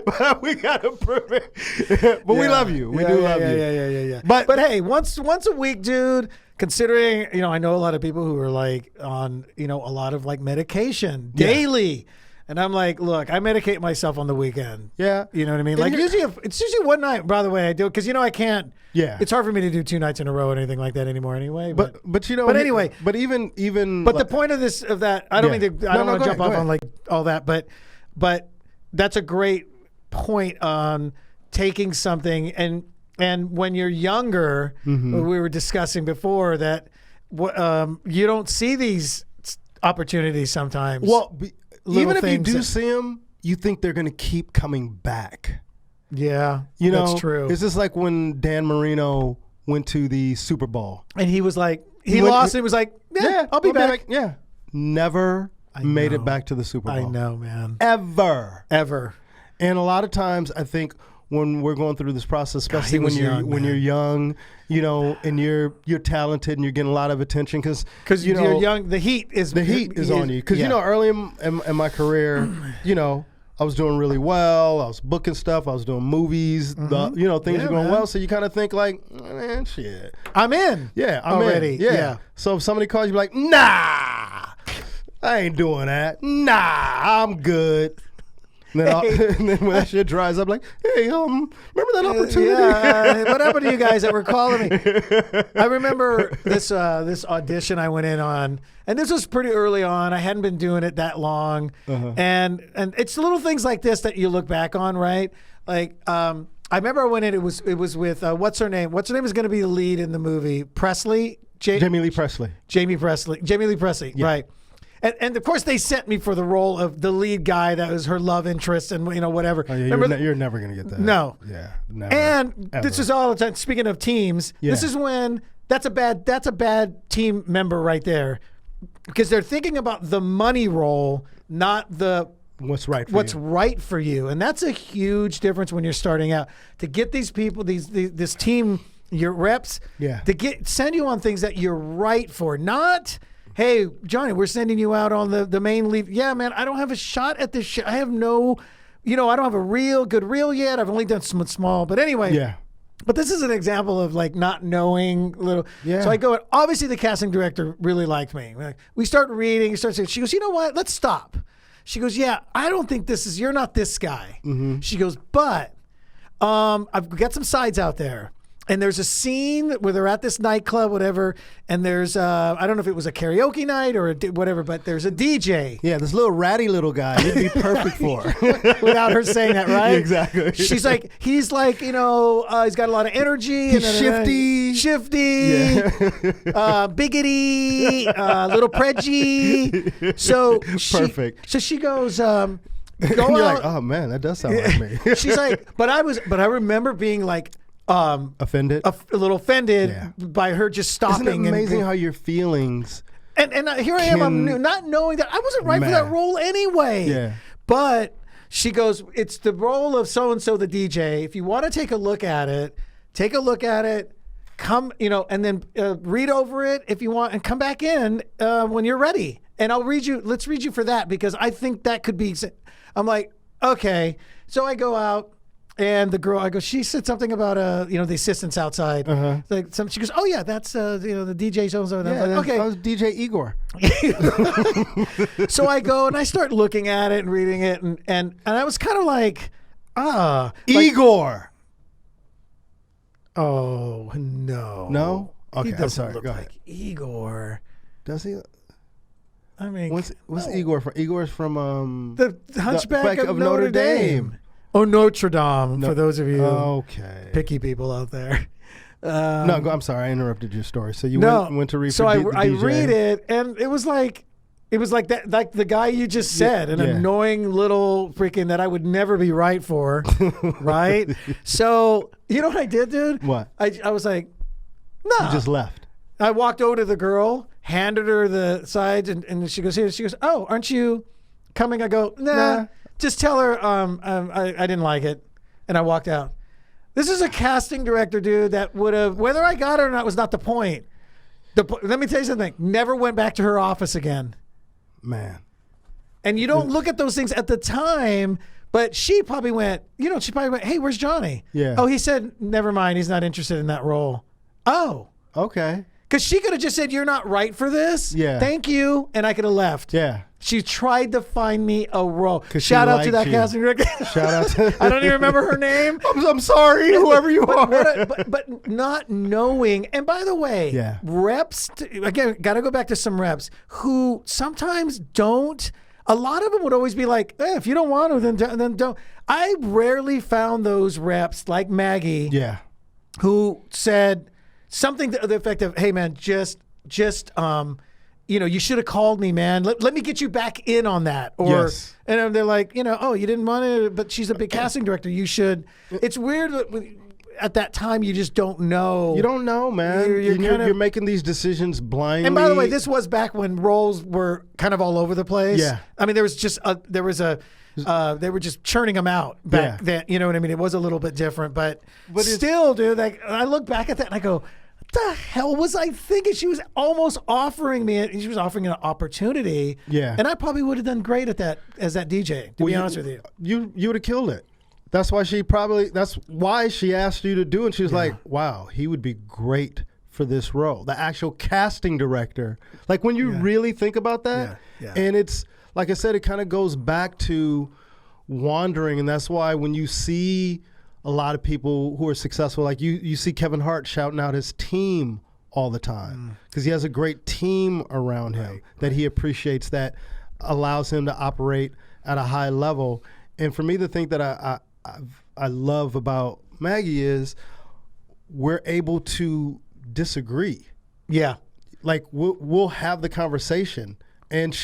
But we got to prove it. But we love you. We do love you. Yeah. But hey, once a week, dude, considering, I know a lot of people who are like on, a lot of like medication daily. And I'm like, look, I medicate myself on the weekend. Yeah. You know what I mean? And Like it's usually one night, by the way, I do it because, I can't. Yeah. It's hard for me to do 2 nights in a row or anything like that anymore anyway. But anyway. But even. But the point of that, I don't mean to, I don't want to jump off on like all that, but that's a great point on taking something and when you're younger, we were discussing before that you don't see these opportunities sometimes. Well, even if you do see them, you think they're going to keep coming back. Yeah, that's true. It's just like when Dan Marino went to the Super Bowl. And he was like, he lost. He was like, I'll be back. Never made it back to the Super Bowl. I know, man. Ever. And a lot of times, I think when we're going through this process, especially when you're young, and you're talented and you're getting a lot of attention because you're young. The heat is on you because early in my career, I was doing really well. I was booking stuff. I was doing movies. Things are going well. So you kind of think like, man, shit, I'm in. Yeah, I'm already. in. Yeah. So if somebody calls you, be like, nah, I ain't doing that. Nah, I'm good. And then when that shit dries up, like, hey, remember that opportunity? What happened to you guys that were calling me? I remember this audition I went in on, and this was pretty early on. I hadn't been doing it that long, and it's little things like this that you look back on, right? Like, I remember I went in. It was with what's her name? What's her name is going to be the lead in the movie? Jamie Lee Presley, right? And of course they sent me for the role of the lead guy that was her love interest and whatever. Oh, yeah, you're never gonna get that. No. Yeah. Never. And this is all the time. Speaking of teams, this is when that's a bad team member right there, because they're thinking about the money role, not the what's right for you, and that's a huge difference when you're starting out. To get these people, this team, your reps, to send you on things that you're right for, not. Hey, Johnny, we're sending you out on the main lead. Yeah, man, I don't have a shot at this shit. I have no, I don't have a good reel yet. I've only done some small. But anyway. Yeah. But this is an example of like not knowing little. Yeah. So I go, obviously the casting director really liked me. We start reading. She goes, you know what? Let's stop. She goes, yeah, I don't think you're not this guy. Mm-hmm. She goes, but I've got some sides out there. And there's a scene where they're at this nightclub, whatever, and there's I don't know if it was a karaoke night or whatever, but there's a DJ. Yeah, this little ratty little guy you'd be perfect for. Without her saying that, right? Yeah, exactly. He's like, he's got a lot of energy. He's shifty. Biggity, little predgy. So perfect. So she goes, go You're out. Like, oh man, that does sound like me. She's like, but I remember being like, offended, a little offended by her just stopping. Isn't it amazing how your feelings? And here I am, I'm not knowing that I wasn't right for that role anyway. Yeah. But she goes, it's the role of so and so, the DJ. If you want to take a look at it. Come, and then read over it if you want, and come back in when you're ready. And I'll read you. Let's read you for that because I think that could be. I'm like, okay. So I go out. And the girl, she said something about the assistants outside. Like she goes, oh yeah, that's the DJ so and so. Yeah, okay, that was DJ Igor. So I go and I start looking at it and reading it, and I was kind of like, Igor. Oh no, no, okay, he doesn't I'm sorry. look go like ahead. Igor. Does he? I mean, what's Igor from? Igor's from the Hunchback of Notre Dame. Oh, Notre Dame, for those of you picky people out there. I'm sorry, I interrupted your story. So you went to read. So for I read it, and it was like that, like the guy you just said, an annoying little freaking that I would never be right for, right? So you know what I did, dude? What? I was like, no. You just left. I walked over to the girl, handed her the sides, and she goes, here. She goes, oh, aren't you coming? I go, nah. Just tell her I didn't like it. And I walked out. This is a casting director, dude, that would have, whether I got it or not was not the point. Let me tell you something. Never went back to her office again. Man. And you don't look at those things at the time, but she probably went, hey, where's Johnny? Yeah. Oh, he said, never mind. He's not interested in that role. Oh. Okay. Because she could have just said, you're not right for this. Yeah. Thank you. And I could have left. Yeah. She tried to find me a role. Shout out to that casting director. Shout out to I don't even remember her name. I'm sorry, whoever you are. But not knowing. And by the way, reps, again, got to go back to some reps who sometimes don't. A lot of them would always be like, if you don't want to, then don't. I rarely found those reps like Maggie who said something to the effect of, hey, man, just you should have called me, man. Let me get you back in on that. Or and they're like, oh, you didn't want to, but she's a big casting director. You should. It's weird that at that time you just don't know. You don't know, man. You're making these decisions blindly. And by the way, this was back when roles were kind of all over the place. Yeah. I mean, there was just they were just churning them out back then. You know what I mean? It was a little bit different, but still, dude. Like I look back at that and I go, the hell was I thinking? She was almost offering me. She was offering an opportunity. Yeah, and I probably would have done great at that as that DJ. To be honest with you, you would have killed it. That's why she asked you to do it. She was like, "Wow, he would be great for this role." The actual casting director, like when you really think about that, and it's like I said, it kind of goes back to wandering, and that's why when you see a lot of people who are successful, like you see Kevin Hart shouting out his team all the time because he has a great team around him that he appreciates, that allows him to operate at a high level. And for me, the thing that I love about Maggie is we're able to disagree. Yeah, like we'll have the conversation. And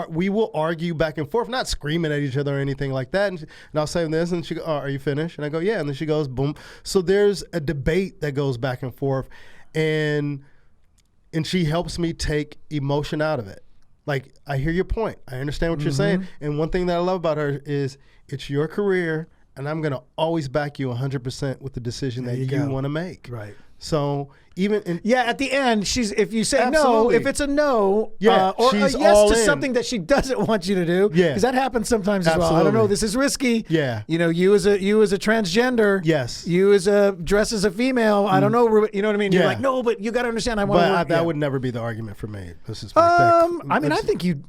we will argue back and forth, not screaming at each other or anything like that. And I'll say this, and she goes, "Are you finished?" And I go, "Yeah." And then she goes, "Boom." So there's a debate that goes back and forth, and she helps me take emotion out of it. Like, I hear your point. I understand what you're saying. And one thing that I love about her is it's your career, and I'm gonna always back you 100% with the decision that you want to make. Right. So even at the end, if you say no, if it's a no, or she's a yes to in. something that she doesn't want you to do, because that happens sometimes as well. I don't know, this is risky. Yeah, you as a transgender, you as a dress as a female. I don't know, you know what I mean? You're like, no, but you got to understand. I want to work. That would never be the argument for me. This is I think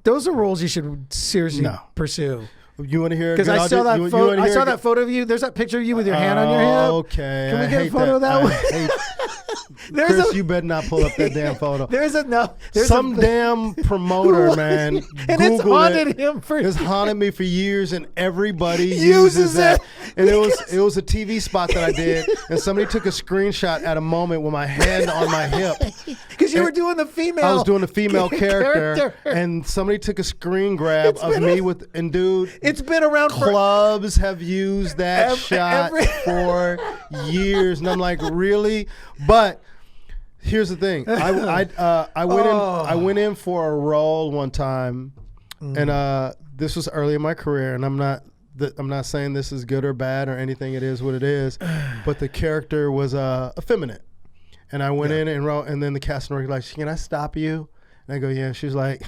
those are roles you should seriously pursue. You want to hear? Because I saw that photo of you. There's that picture of you with your hand on your hip. Okay. Can we get a photo of that one? Chris, you better not pull up that damn photo. There's some damn promoter, man. And Google it's haunted him for. It's haunted me for years, and everybody uses that. And it was a TV spot that I did, and somebody took a screenshot at a moment with my hand on my hip. Because you were doing the female. I was doing the female character, and somebody took a screen grab of me and dude. It's been around. Clubs have used that shot for years, and I'm like, really? But here's the thing: I went in for a role one time, and this was early in my career, and I'm not saying this is good or bad or anything. It is what it is. But the character was effeminate, and I went in and wrote, and then the casting director was like, "Can I stop you?" And I go, "Yeah." She's like,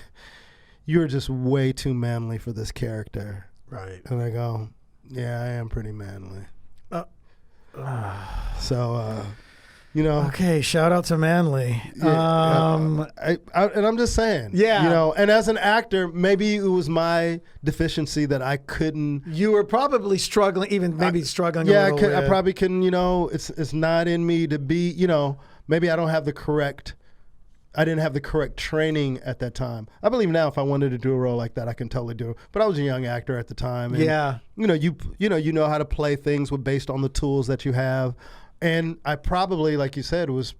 "You're just way too manly for this character." Right. And I go, "Yeah, I am pretty manly." Okay, shout out to Manly. And I'm just saying, and as an actor, maybe it was my deficiency that I couldn't. You were probably struggling, struggling. Yeah, I probably couldn't. It's not in me to be. Maybe I don't have the correct. I didn't have the correct training at that time. I believe now if I wanted to do a role like that, I can totally do it. But I was a young actor at the time. And, you know how to play things based on the tools that you have. And I probably, like you said, was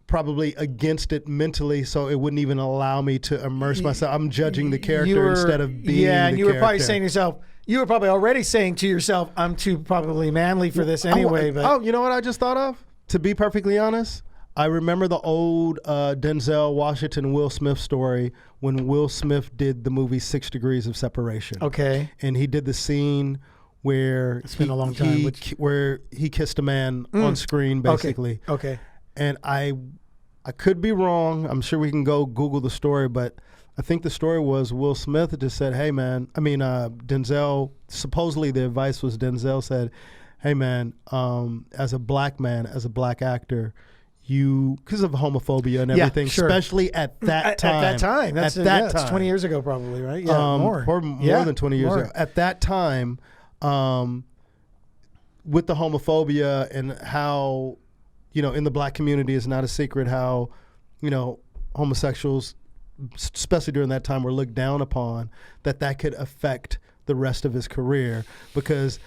probably against it mentally, so it wouldn't even allow me to immerse myself. I'm judging the character instead of being the character. Yeah, and you were probably saying to yourself, you were probably already saying to yourself, I'm too probably manly for this anyway. But you know what I just thought of? To be perfectly honest, I remember the old Denzel Washington, Will Smith story when Will Smith did the movie 6 Degrees of Separation. Okay. And he did the scene where it's been a long time. Where he kissed a man on screen, basically. Okay. And I could be wrong. I'm sure we can go Google the story, but I think the story was Will Smith just said, hey, man, Denzel, supposedly the advice was Denzel said, hey, man, as a black actor, because of homophobia and everything, especially at that time. At that time. That's 20 years ago probably, right? Yeah, more. Or more than 20 years ago. At that time, with the homophobia and how, in the black community, it's not a secret how, homosexuals, especially during that time, were looked down upon, that could affect the rest of his career, because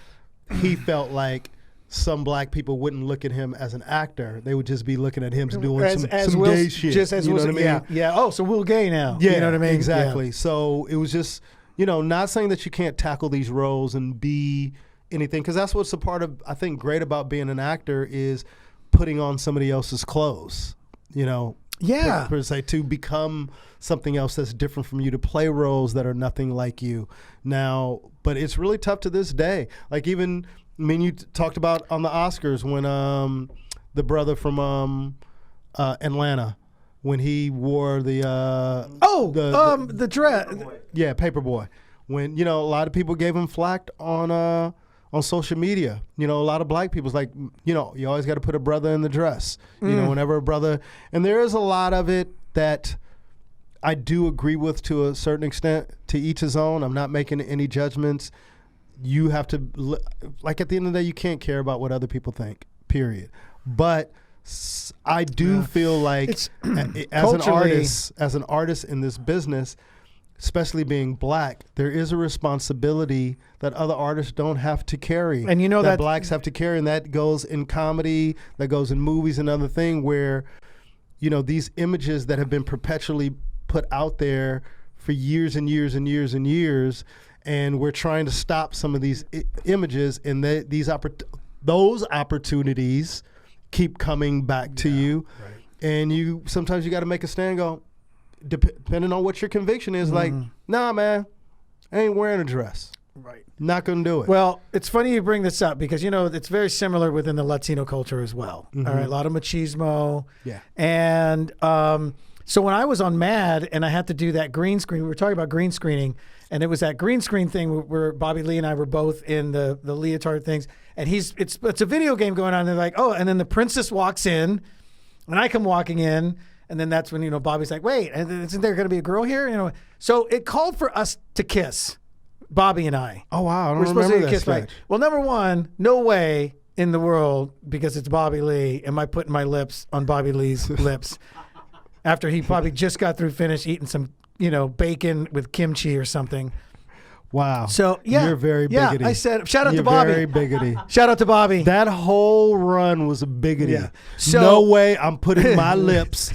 he felt like some black people wouldn't look at him as an actor. They would just be looking at him doing some gay shit. Just as what I mean? Yeah. Oh, so Will gay now. Yeah, you know what I mean? Exactly. Yeah. So it was just, not saying that you can't tackle these roles and be anything, because that's what's a part of, I think, great about being an actor is putting on somebody else's clothes, per se, to become something else that's different from you, to play roles that are nothing like you. Now, but it's really tough to this day. Like even, you talked about on the Oscars when the brother from Atlanta, when he wore the dress. Yeah, Paperboy. When a lot of people gave him flack on social media. A lot of black people's like, you always got to put a brother in the dress. Whenever a brother, and there is a lot of it that I do agree with to a certain extent. To each his own. I'm not making any judgments. You have to, like, at the end of the day, you can't care about what other people think, period. But I do feel like as an artist in this business, especially being black, there is a responsibility that other artists don't have to carry. And that blacks have to carry, and that goes in comedy, that goes in movies and other thing where, these images that have been perpetually put out there for years and years and years and years, and we're trying to stop some of these images, and those opportunities keep coming back to you. Right. And sometimes you got to make a stand and go, depending on what your conviction is, like, nah, man, I ain't wearing a dress. Right. Not going to do it. Well, it's funny you bring this up because, it's very similar within the Latino culture as well. Mm-hmm. All right. A lot of machismo. Yeah. And so when I was on Mad and I had to do that green screen, we were talking about green screening, and it was that green screen thing where Bobby Lee and I were both in the leotard things, and it's a video game going on. And they're like, oh, and then the princess walks in, and I come walking in, and then that's when Bobby's like, wait, isn't there going to be a girl here? So it called for us to kiss, Bobby and I. Oh wow, I don't remember that sketch. Well, number one, no way in the world, because it's Bobby Lee, am I putting my lips on Bobby Lee's lips after he probably just got through finished eating some bacon with kimchi or something. Wow. So yeah, you're very biggity. Yeah, I said shout out to Bobby. Very biggity. Shout out to Bobby. That whole run was a biggity. Yeah. So, no way I'm putting my lips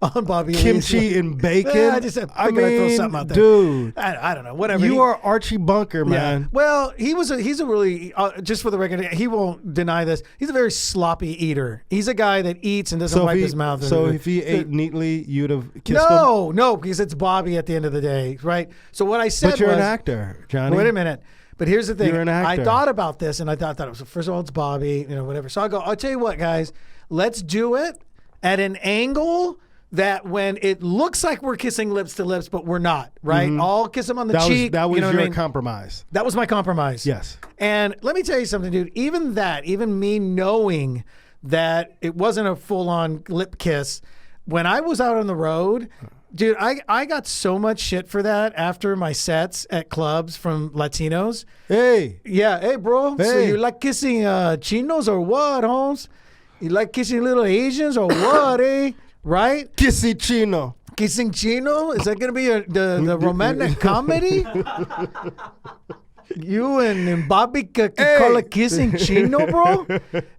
on Bobby kimchi and bacon. Yeah, I just said, I mean, throw something out there. Dude, I don't know. Whatever. You are Archie Bunker, man. Yeah. Well, he's a really just for the record, he won't deny this. He's a very sloppy eater. He's a guy that eats and doesn't wipe his mouth. So if he ate neatly, you'd have kissed him? No, because it's Bobby at the end of the day, right? So what I said But you're an actor, Johnny. Wait a minute. But here's the thing. You're an actor. I thought about this, and I thought it was, first of all, it's Bobby, whatever. So I'll tell you what, guys, let's do it at an angle that when it looks like we're kissing lips to lips, but we're not, right? Mm-hmm. I'll kiss him on the cheek. That was your compromise. That was my compromise. Yes. And let me tell you something, dude. Even me knowing that it wasn't a full-on lip kiss, when I was out on the road, dude, I got so much shit for that after my sets at clubs from Latinos. Hey. Yeah, hey, bro. Hey. So you like kissing chinos or what, Holmes? You like kissing little Asians or what, eh? Right? Kissing Chino. Kissing Chino? Is that going to be the romantic comedy? You and Bobby call it Kissing Chino, bro?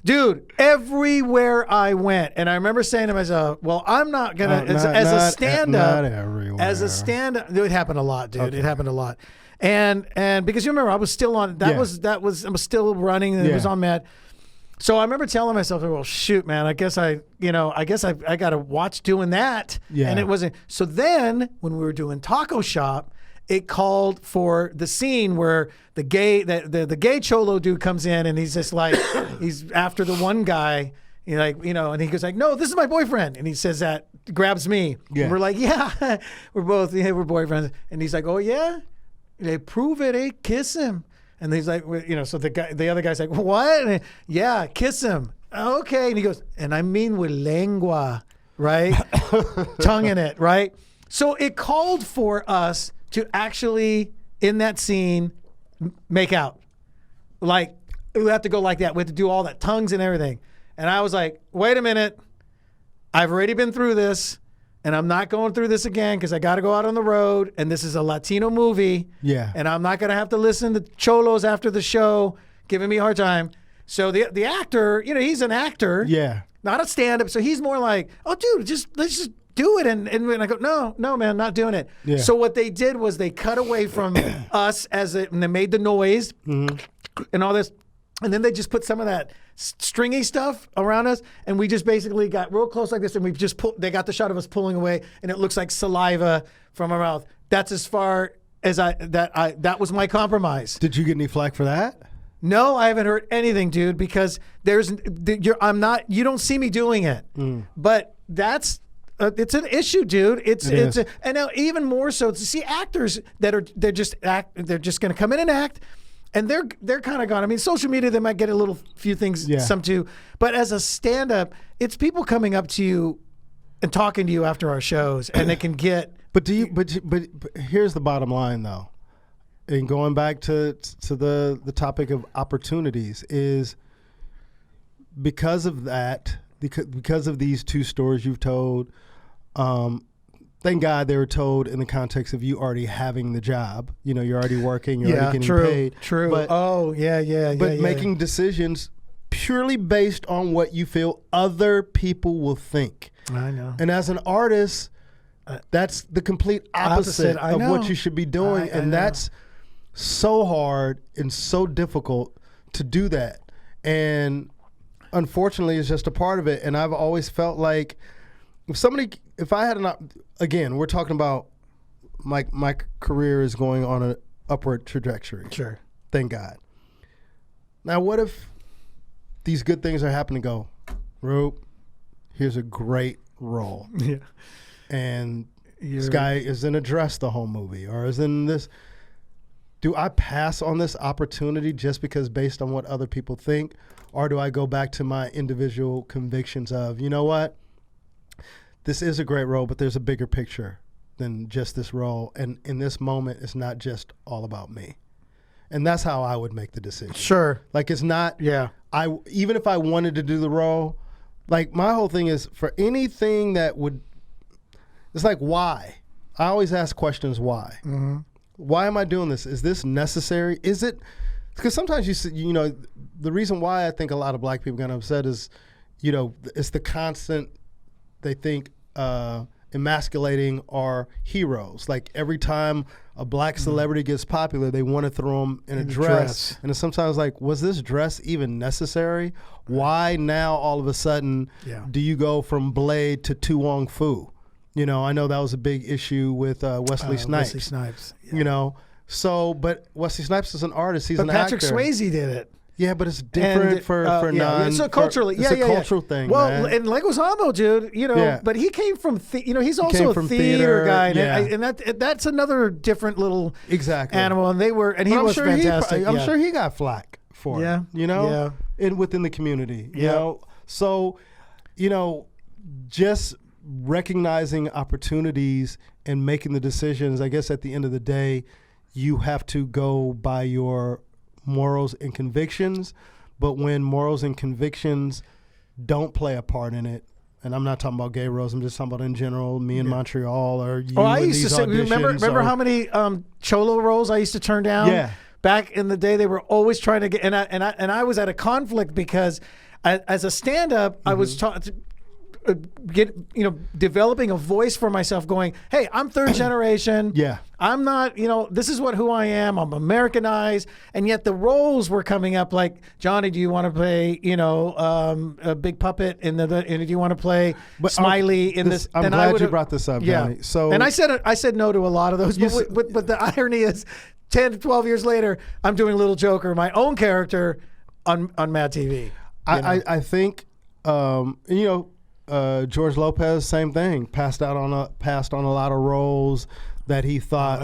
Dude, everywhere I went, and I remember saying to myself, well, I'm not going to, as a stand-up. Not everywhere. As a stand-up, it happened a lot, dude. Okay. It happened a lot. And because you remember, I was still on, I was still running, and it was on Mad. So I remember telling myself, well, shoot, man, I guess I got to watch doing that. Yeah. And it wasn't. So then when we were doing Taco Shop it called for the scene where the gay cholo dude comes in and he's just like, he's after the one guy, and he goes like, no, this is my boyfriend. And he says that, grabs me. Yeah. And we're like, yeah, we're boyfriends. And he's like, oh yeah? They prove it, eh? Kiss him. And he's like, so the other guy's like, what? And, yeah, kiss him. Okay. And he goes, and I mean with lengua, right? Tongue in it, right? So it called for us to actually, in that scene, make out. Like, we have to go like that. We have to do all that, tongues and everything. And I was like, wait a minute. I've already been through this, and I'm not going through this again because I got to go out on the road, and this is a Latino movie. Yeah. And I'm not going to have to listen to cholos after the show giving me a hard time. So the actor, he's an actor. Yeah. Not a stand-up. So he's more like, oh, dude, let's just do it. And I go, no, man, not doing it. Yeah. So what they did was they cut away from us and they made the noise and all this. And then they just put some of that stringy stuff around us. And we just basically got real close like this. And they got the shot of us pulling away. And it looks like saliva from our mouth. That's as far as that was my compromise. Did you get any flack for that? No, I haven't heard anything, dude, because you don't see me doing it. But that's it's an issue, dude. And now even more so to see actors they're just going to come in and act, and they're kind of gone. I mean, social media, they might get a little few things, some too, but as a stand-up, it's people coming up to you and talking to you after our shows, and they can get. But here's the bottom line, though. And going back to the topic of opportunities is because of that, because of these two stories you've told, thank God they were told in the context of you already having the job. You're already working, you're already getting paid. True. But, But making decisions purely based on what you feel other people will think. I know. And as an artist, that's the complete opposite of what you should be doing. And that's so hard and so difficult to do that. And unfortunately, it's just a part of it. And I've always felt like if I had again, we're talking about my career is going on an upward trajectory. Sure. Thank God. Now, what if these good things are happening to go, Rube, here's a great role. Yeah. And this guy is in a dress the whole movie or is in this. Do I pass on this opportunity just because based on what other people think? Or do I go back to my individual convictions of, you know what? This is a great role, but there's a bigger picture than just this role. And in this moment, it's not just all about me. And that's how I would make the decision. Sure. Like it's not, even if I wanted to do the role, like my whole thing is for anything that it's like, why? I always ask questions, why? Mm-hmm. Why am I doing this? Is this necessary? Is it? Because sometimes the reason why I think a lot of black people get upset is, it's the constant, they think, emasculating our heroes. Like every time a black celebrity gets popular, they want to throw them in a dress. And it's sometimes like, was this dress even necessary? Why now all of a sudden do you go from Blade to Tu Wong Fu? I know that was a big issue with Wesley Snipes. Wesley Snipes. But Wesley Snipes is an artist. He's an actor. Patrick Swayze did it. Yeah, but it's different for non. So culturally, it's a cultural thing. Well, man. and Leguizamo, dude, but he came from, he's also a theater guy, and that's another different little animal. And he was fantastic. I'm sure he got flack for it. And within the community, you know. So, just recognizing opportunities and making the decisions. I guess at the end of the day, you have to go by your morals and convictions, but when morals and convictions don't play a part in it, and I'm not talking about gay roles, I'm just talking about in general, me in Montreal or you. I used to say, remember how many cholo roles I used to turn down? Yeah. Back in the day, they were always trying to get, and I was at a conflict because as a stand-up, I was developing a voice for myself going, hey, I'm third generation. Yeah. I'm not, this is who I am. I'm Americanized. And yet the roles were coming up like, Johnny, do you want to play, a big puppet and do you want to play Smiley in this? I'm glad you brought this up, Johnny. Yeah. So, and I said no to a lot of those, but the irony is 10 to 12 years later, I'm doing Little Joker, my own character on Mad TV. I think, George Lopez, same thing. Passed on a lot of roles that he thought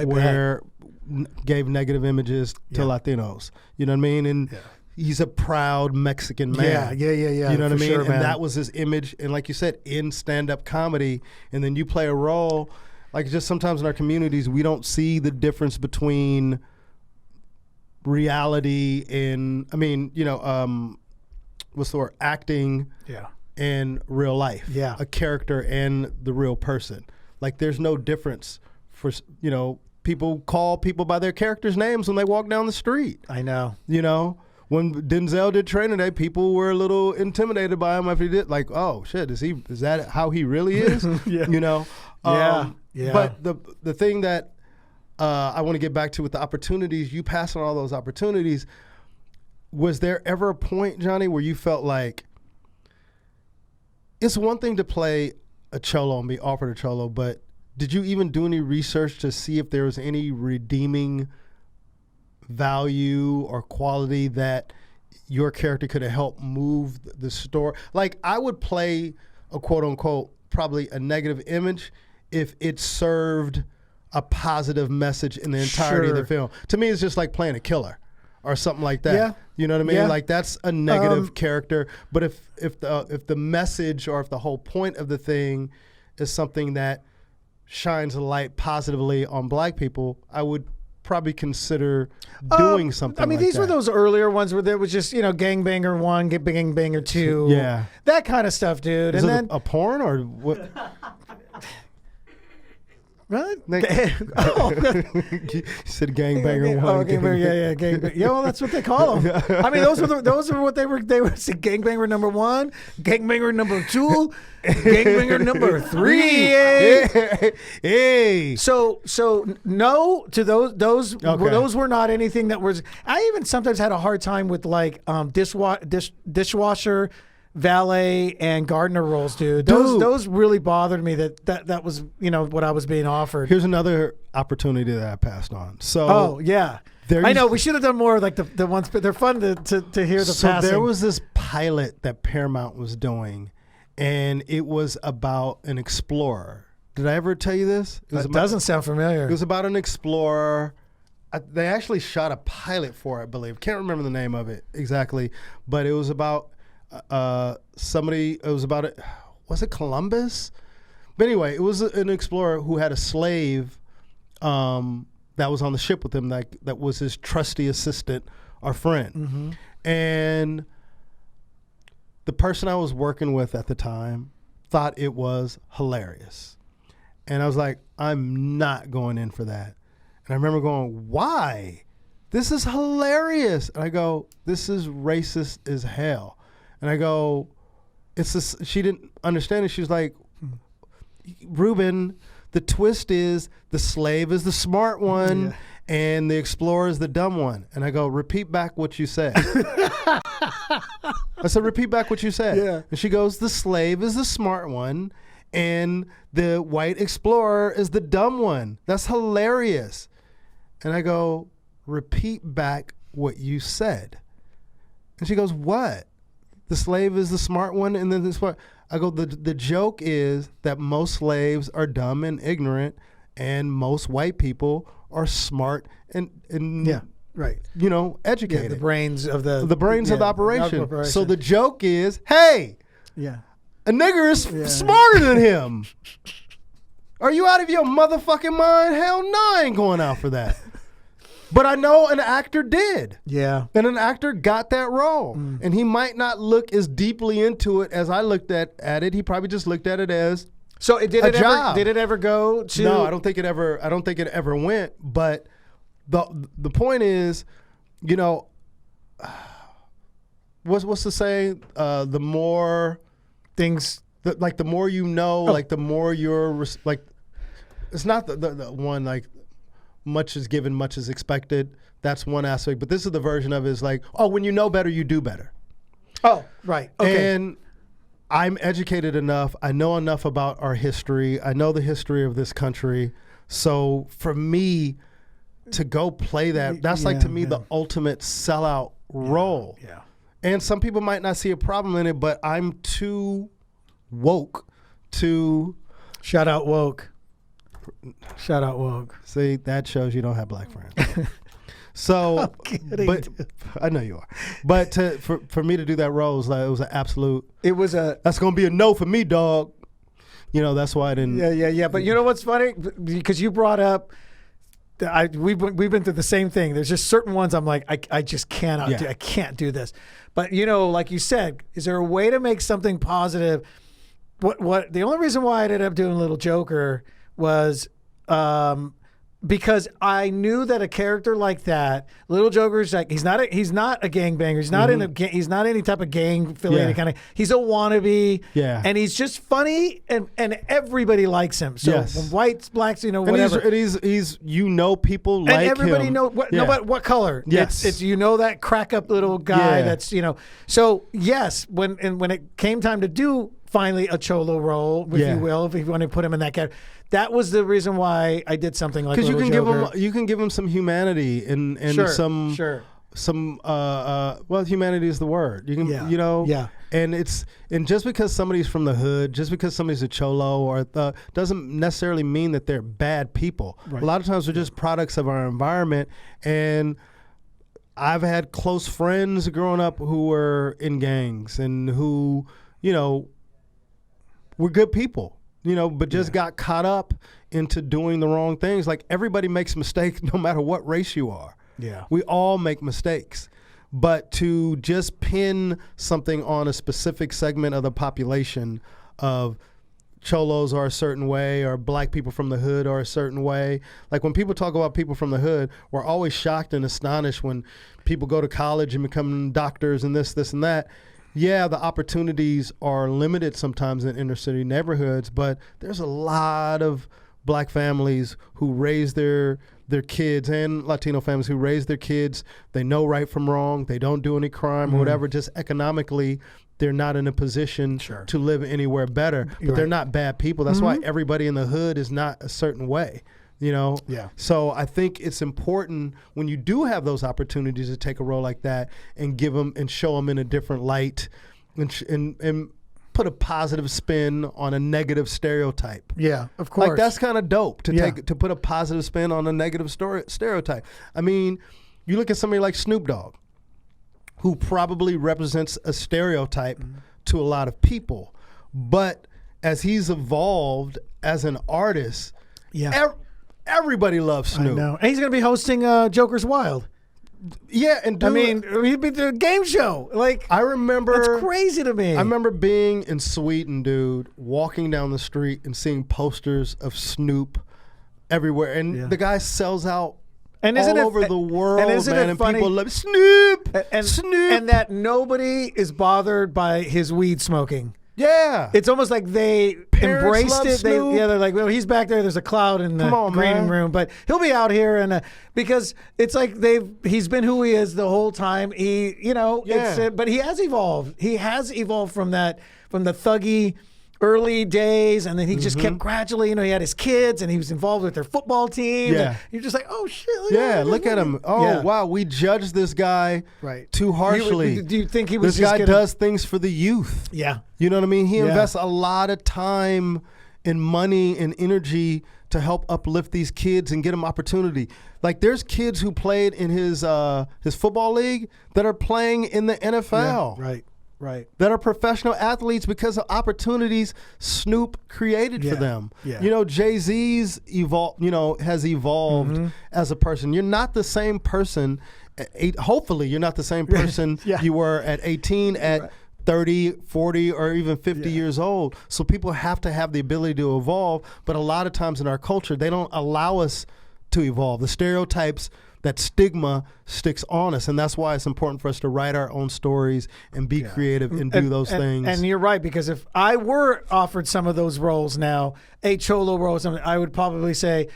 gave negative images to Latinos. You know what I mean? And he's a proud Mexican man. Yeah. You know what I mean? Sure, and that was his image. And like you said, in stand-up comedy, and then you play a role. Like just sometimes in our communities, we don't see the difference between reality and, what's the word? Acting. Yeah. And real life. Yeah. A character and the real person. Like there's no difference for, people call people by their characters' names when they walk down the street. I know. When Denzel did Training Day, people were a little intimidated by him after he did, like, oh shit, is that how he really is? Yeah. But the thing that I want to get back to with the opportunities, you pass on all those opportunities. Was there ever a point, Johnny, where you felt like it's one thing to play a cholo and be offered a cholo, but did you even do any research to see if there was any redeeming value or quality that your character could have helped move the story? Like I would play a quote unquote, probably a negative image if it served a positive message in the entirety of the film. To me, it's just like playing a killer or something like that. Yeah. You know what I mean? Yeah. Like that's a negative character. But if the message or if the whole point of the thing is something that shines a light positively on black people, I would probably consider doing something. I mean, like these that. were those earlier ones where there was just Gangbanger 1, Gangbanger 2, that kind of stuff, dude. Is and it then a porn or what? What? You said gangbanger 1. Gangbanger, gangbanger. Yeah, well, that's what they call them. I mean, those were what they were saying. Gangbanger number 1, gangbanger number 2, gangbanger number 3. Hey. So no to those were not anything that was. I even sometimes had a hard time with like dishwasher, valet, and gardener roles, dude. Those really bothered me. That was what I was being offered. Here's another opportunity that I passed on. So I know we should have done more like the ones, but they're fun to hear the passing. So there was this pilot that Paramount was doing, and it was about an explorer. Did I ever tell you this? It doesn't sound familiar. It was about an explorer. They actually shot a pilot for it, I believe. Can't remember the name of it exactly, but it was about somebody. It was about it. Was it Columbus? But anyway, it was an explorer who had a slave that was on the ship with him. That was his trusty assistant or friend. Mm-hmm. And the person I was working with at the time thought it was hilarious. And I was like, I'm not going in for that. And I remember going, why? This is hilarious. And I go, this is racist as hell. And I go, she didn't understand it. She was like, Ruben, the twist is the slave is the smart one and the explorer is the dumb one. And I go, repeat back what you said. I said, repeat back what you said. Yeah. And she goes, the slave is the smart one and the white explorer is the dumb one. That's hilarious. And I go, repeat back what you said. And she goes, what? The slave is the smart one and then the smart. I go, the joke is that most slaves are dumb and ignorant and most white people are smart and right. Educated. Yeah, the brains of the of the operation. So the joke is, hey, a nigger is smarter than him. Are you out of your motherfucking mind? Hell no, I ain't going out for that. But I know an actor did. Yeah. And an actor got that role. And he might not look as deeply into it as I looked at it. He probably just looked at it as did it ever go to? No, I don't think it ever went. But the point is, what's the saying? The more things the more you know, like the more you're like. It's not the one like much is given, much is expected. That's one aspect, but this is the version of it is like, oh, when you know better, you do better. Oh, right. Okay. And I'm educated enough. I know enough about our history. I know the history of this country. So for me to go play that's like to me the ultimate sellout role. Yeah. And some people might not see a problem in it, but I'm too woke to. Shout out woke. Shout out woke. See, that shows you don't have black friends. So, but I know you are. But for me to do that role was like it was an absolute. That's gonna be a no for me, dog. You know, that's why I didn't. Yeah. But you know what's funny? Because you brought up, we've been through the same thing. There's just certain ones I'm like, I just cannot do. I can't do this. But you know, like you said, is there a way to make something positive? What the only reason why I ended up doing Little Joker was because I knew that a character like that, Little Joker's like he's not a gangbanger. He's not he's not any type of gang affiliated kind of. He's a wannabe. Yeah. And he's just funny and everybody likes him. So from whites, blacks, you know, whatever. And he's people like him. And everybody know no matter what color. Yes. It's you know that crack up little guy that's, you know. So yes, when it came time to do finally a cholo role, if you will, if you want to put him in that category. That was the reason why I did something like Little Joker. You can give him some humanity and some humanity is the word. You can you know and just because somebody's from the hood, just because somebody's a cholo or doesn't necessarily mean that they're bad people. Right. A lot of times they're just products of our environment. And I've had close friends growing up who were in gangs and who, you know, were good people. You know, but just got caught up into doing the wrong things. Like everybody makes mistakes no matter what race you are. Yeah. We all make mistakes. But to just pin something on a specific segment of the population of cholos are a certain way or black people from the hood are a certain way. Like when people talk about people from the hood, we're always shocked and astonished when people go to college and become doctors and this and that. Yeah, the opportunities are limited sometimes in inner city neighborhoods, but there's a lot of black families who raise their kids and Latino families who raise their kids. They know right from wrong. They don't do any crime or whatever. Just economically, they're not in a position to live anywhere better. But they're not bad people. That's why everybody in the hood is not a certain way. You know? Yeah. So I think it's important when you do have those opportunities to take a role like that and give them and show them in a different light and put a positive spin on a negative stereotype. Yeah, of course. Like that's kind of dope to put a positive spin on a negative stereotype. I mean, you look at somebody like Snoop Dogg, who probably represents a stereotype to a lot of people, but as he's evolved as an artist, everybody loves Snoop. I know. And he's going to be hosting Joker's Wild. Yeah, and I mean, he'd be the game show. Like I remember, that's crazy to me. I remember being in Sweden, dude, walking down the street and seeing posters of Snoop everywhere, and the guy sells out all over the world, and funny? People love Snoop, Snoop, and that nobody is bothered by his weed smoking. Yeah, it's almost like they Parents embraced it. They're like, well, he's back there. There's a cloud in the green room, but he'll be out here, and because it's like he's been who he is the whole time. He, you know, but he has evolved. He has evolved from the thuggy early days, and then he just kept gradually, you know, he had his kids and he was involved with their football team. Yeah. You're just like, oh shit. Look at him. Oh wow, we judged this guy too harshly. Do you think he was this guy does things for the youth? Yeah. You know what I mean? He invests a lot of time and money and energy to help uplift these kids and get them opportunity. Like there's kids who played in his football league that are playing in the NFL. Yeah, right. That are professional athletes because of opportunities Snoop created for them. Yeah. You know, Jay-Z's has evolved as a person. You're not the same person hopefully you're not the same person you were at 18 at 30, 40, or even 50 years old. So people have to have the ability to evolve, but a lot of times in our culture, they don't allow us to evolve. The stereotypes that stigma sticks on us. And that's why it's important for us to write our own stories and be creative and do those things. And you're right, because if I were offered some of those roles now, a Cholo role or something, I would probably say,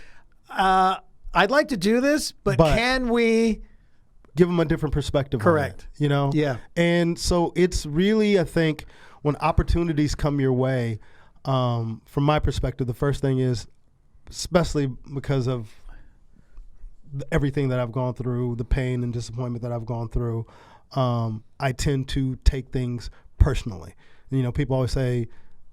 I'd like to do this, but can we give them a different perspective? Correct. On it, you know? Yeah. And so it's really, I think, when opportunities come your way, from my perspective, the first thing is, especially because of everything that I've gone through, the pain and disappointment that I've gone through, I tend to take things personally. You know, people always say,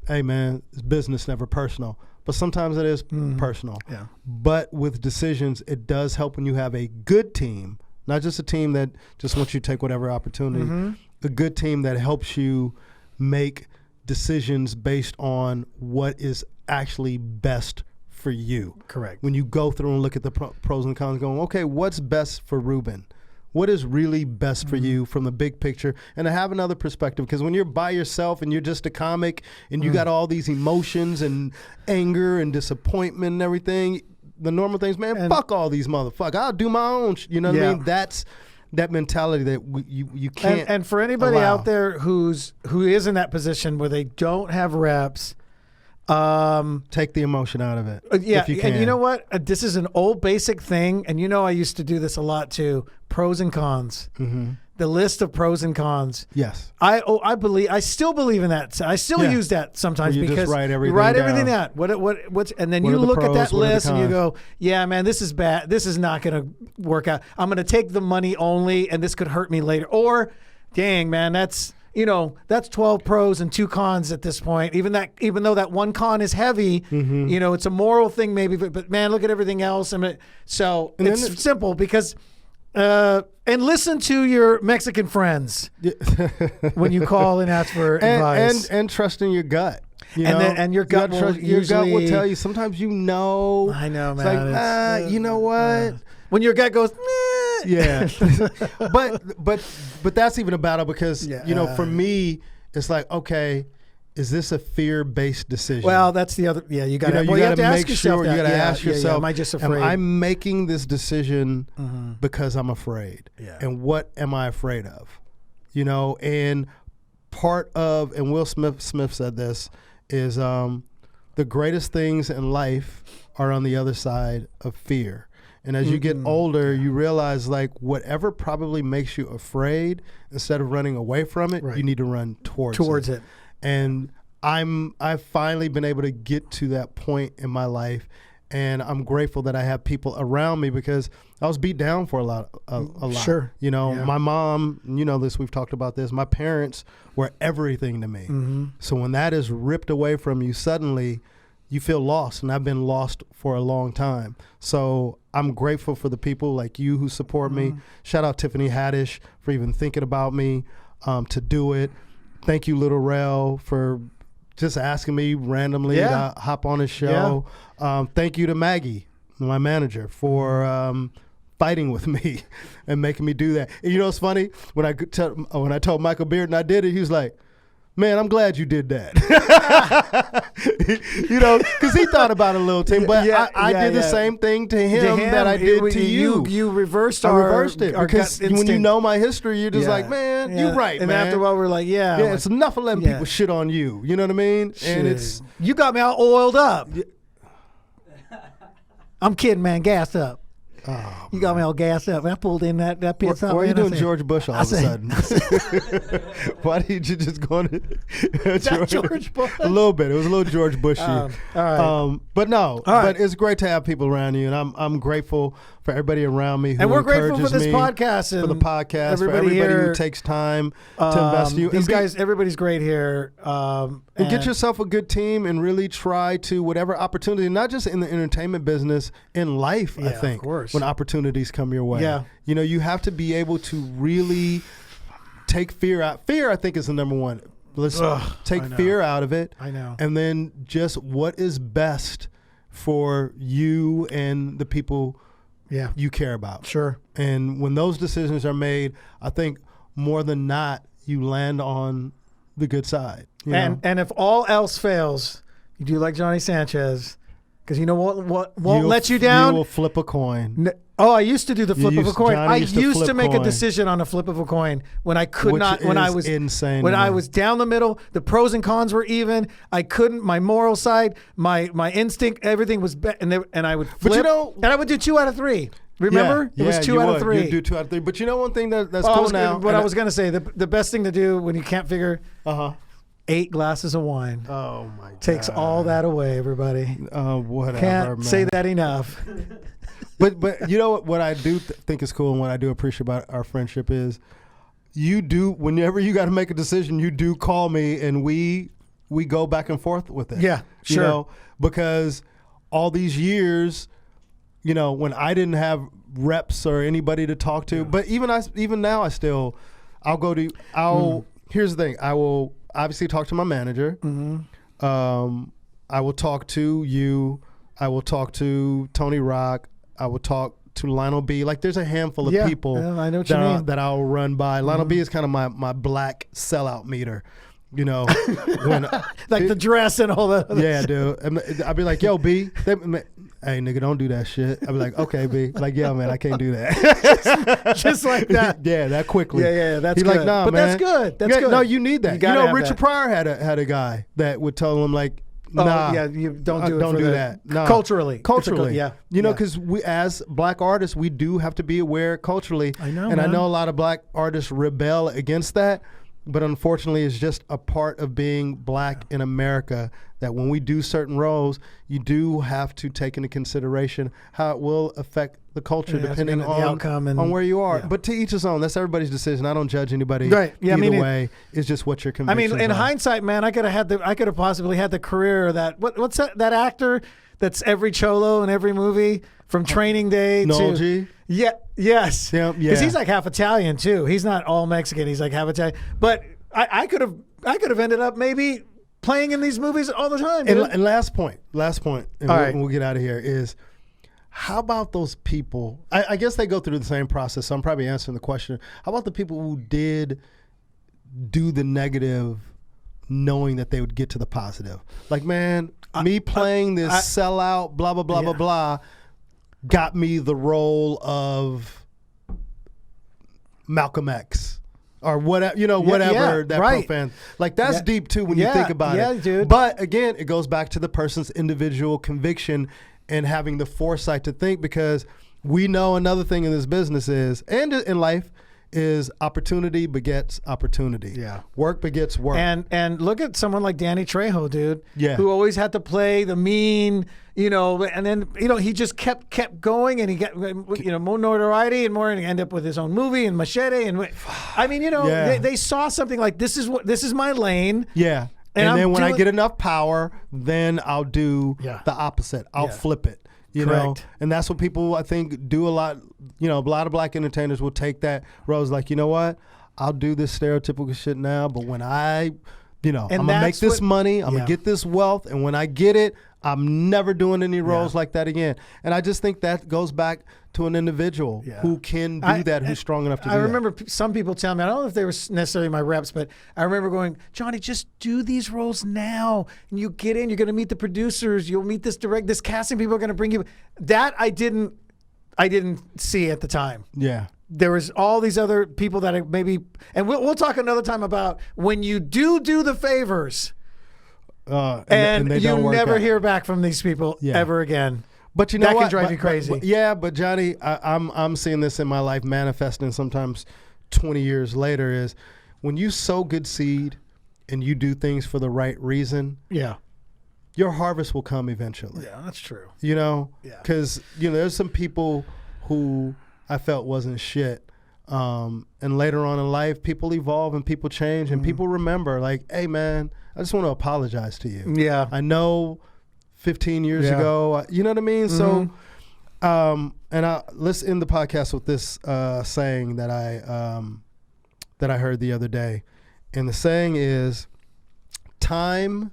hey man, it's business, never personal. But sometimes it is personal. Yeah. But with decisions, it does help when you have a good team, not just a team that just wants you to take whatever opportunity, a good team that helps you make decisions based on what is actually best for you. Correct. When you go through and look at the pros and cons, going, okay, what's best for Ruben? What is really best for you from the big picture? And to have another perspective, because when you're by yourself and you're just a comic and you got all these emotions and anger and disappointment and everything, the normal things, man, fuck all these motherfuckers. I'll do my own. You know what I mean? That's that mentality that you can't. And for anybody out there who is in that position where they don't have reps, take the emotion out of it. Yeah, if you can. And you know what? This is an old basic thing, and you know I used to do this a lot too. Pros and cons. The list of pros and cons. Yes. I still believe in that. I still use that sometimes you because just write everything you write down. everything out. What's and then what you look pros, at that list and you cons? go, yeah, man, this is bad. This is not going to work out. I'm going to take the money only, and this could hurt me later. Or, dang, man, that's 12 pros and 2 cons at this point. Even though that one con is heavy, it's a moral thing maybe, but man, look at everything else. So it's simple because, and listen to your Mexican friends when you call and ask for advice. And trust in your gut. And your gut will tell you. Sometimes you know. I know, man. It's like, you know what? When your gut goes, yeah. but that's even a battle because, for me, it's like, okay, is this a fear-based decision? Well, that's the other. Yeah, you got to. You have to ask yourself. You got to ask yourself. Am I just afraid? Am I making this decision because I'm afraid? Yeah. And what am I afraid of? And part of, and Will Smith said this, is the greatest things in life are on the other side of fear. And as you get older, you realize like whatever probably makes you afraid, instead of running away from it, you need to run towards it. And I've finally been able to get to that point in my life, and I'm grateful that I have people around me because I was beat down for a lot. Sure. My mom, we've talked about this. My parents were everything to me. So when that is ripped away from you, suddenly you feel lost, and I've been lost for a long time. So I'm grateful for the people like you who support me. Shout out Tiffany Haddish for even thinking about me to do it. Thank you, Little Rel, for just asking me randomly to hop on his show. Thank you to Maggie, my manager, for fighting with me and making me do that. And it's funny? When I told Michael Bearden I did it, he was like, man, I'm glad you did that. Because he thought about it a little too. But I did the same thing to him that I did to you. You reversed it because when you know my history, you're just like, man, you're right, and man. after a while, we're like, it's enough of letting people shit on you. You know what I mean? Shit. And you got me all oiled up. I'm kidding, man. Gassed up. Oh, you got me all gassed up. I pulled in that pit. Why are you doing George Bush all of a sudden? Why did you just go to George Bush? A little bit. It was a little George Bushy. All right. But no. But it's great to have people around you, and I'm grateful for everybody around me who and we're grateful for this me, podcast and for the podcast, for everybody who takes time to invest in you. These guys, everybody's great here. And get yourself a good team and really try to whatever opportunity, not just in the entertainment business, in life, I think, of course. when opportunities come your way. Yeah. You have to be able to really take fear out. Fear, I think, is the number one. Let's take fear out of it. I know. And then just what is best for you and the people you care about. Sure. And when those decisions are made, I think more than not, you land on the good side. And if all else fails, you do like Johnny Sanchez, Because you know what won't let you down? You will flip a coin. I used to do the flip of a coin. I used to make coin. a decision on a flip of a coin when I could not. When I was insane. When I was down the middle, the pros and cons were even. I couldn't. My moral side, my instinct, everything was. And I would flip. But and I would do 2 out of 3. Remember? It was 2 out of 3. You do 2 out of 3. But you know one thing that's cool now. What I was gonna say, the best thing to do when you can't figure. 8 glasses of wine. Oh my God. Takes all that away, everybody. Whatever. Can't man. say that enough. But you know what I do think is cool and what I do appreciate about our friendship is you do, whenever you got to make a decision, you do call me and we go back and forth with it. Yeah, sure. You know, because all these years, you know, when I didn't have reps or anybody to talk to, but even now here's the thing. I will obviously talk to my manager. I will talk to you. I will talk to Tony Rock. I will talk to Lionel B. Like there's a handful of people I know what you mean. that I'll run by. Lionel B is kind of my black sellout meter. You know, when like the dress and all that. Yeah, dude. I'd be like, yo, B, hey nigga, don't do that shit. I'd be like, okay, B. Like, yeah, man, I can't do that. Just like that. Yeah, that quickly. Yeah, that's He's good. like, nah, but man. That's good. That's good. No, you need that. You know, Richard Pryor had a guy that would tell him like, nah, you don't do it. Don't do that. Nah. Culturally, yeah. You know, because we as black artists, we do have to be aware culturally. I know, and I know a lot of black artists rebel against that. But unfortunately, it's just a part of being black in America that when we do certain roles, you do have to take into consideration how it will affect the culture depending on the outcome and on where you are. Yeah. But to each his own. That's everybody's decision. I don't judge anybody. Right. Yeah, either way. It's just what your convictions in hindsight, man, I could have possibly had the career that what's that actor that's every cholo in every movie from Training Day Noel to G? Yeah. Yes. Yeah. Because he's like half Italian too. He's not all Mexican. He's like half Italian. But I could have ended up maybe playing in these movies all the time. And last point, and we'll get out of here is, how about those people? I guess they go through the same process. So I'm probably answering the question. How about the people who did do the negative, knowing that they would get to the positive? Like, man, me playing this sellout, blah blah blah blah blah, got me the role of Malcolm X. Or whatever, whatever that pro fan. Like, that's deep, too, when you think about it. Yeah, dude. But, again, it goes back to the person's individual conviction and having the foresight to think, because we know another thing in this business is, and in life, is opportunity begets opportunity. Yeah. Work begets work. And look at someone like Danny Trejo, dude. Yeah. Who always had to play the mean, and then, he just kept going, and he got, more notoriety and more, and he ended up with his own movie and Machete. And I mean, they saw something like, this is my lane. Yeah. And then when I get enough power, then I'll do the opposite. I'll flip it. You know, and that's what people, I think, do a lot. A lot of black entertainers will take that road, like, you know what, I'll do this stereotypical shit now, but when I'm gonna make this money, I'm gonna get this wealth, and when I get it, I'm never doing any roles like that again. And I just think that goes back to an individual who can do that, who's strong enough to do that. I remember some people telling me, I don't know if they were necessarily my reps, but I remember going, Johnny, just do these roles now. And you get in, you're going to meet the producers, you'll meet this casting people are going to bring you. That I didn't see at the time. Yeah. There was all these other people that maybe, and we'll talk another time about when you do the favors, and you never hear back from these people ever again. But you know that what? Can drive you crazy. But Johnny, I'm seeing this in my life manifesting sometimes 20 years later is when you sow good seed and you do things for the right reason. Yeah. Your harvest will come eventually. Yeah, that's true. Because there's some people who I felt wasn't shit. And later on in life, people evolve and people change and people remember, like, hey man, I just want to apologize to you. Yeah. I know 15 years ago, you know what I mean? So, and let's end the podcast with this saying that I heard the other day. And the saying is, time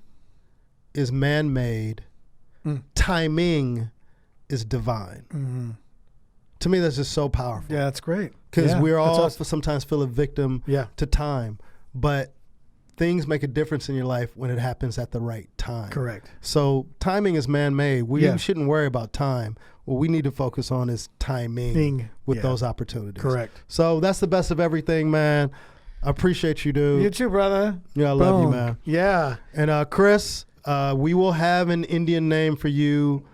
is man-made, timing is divine. To me, that's just so powerful. Yeah, that's great. Because we're all sometimes feel a victim to time. But things make a difference in your life when it happens at the right time. Correct. So timing is man-made. We shouldn't worry about time. What we need to focus on is timing with those opportunities. Correct. So that's the best of everything, man. I appreciate you, dude. You too, brother. Yeah, I love you, man. Yeah. And Chris, we will have an Indian name for you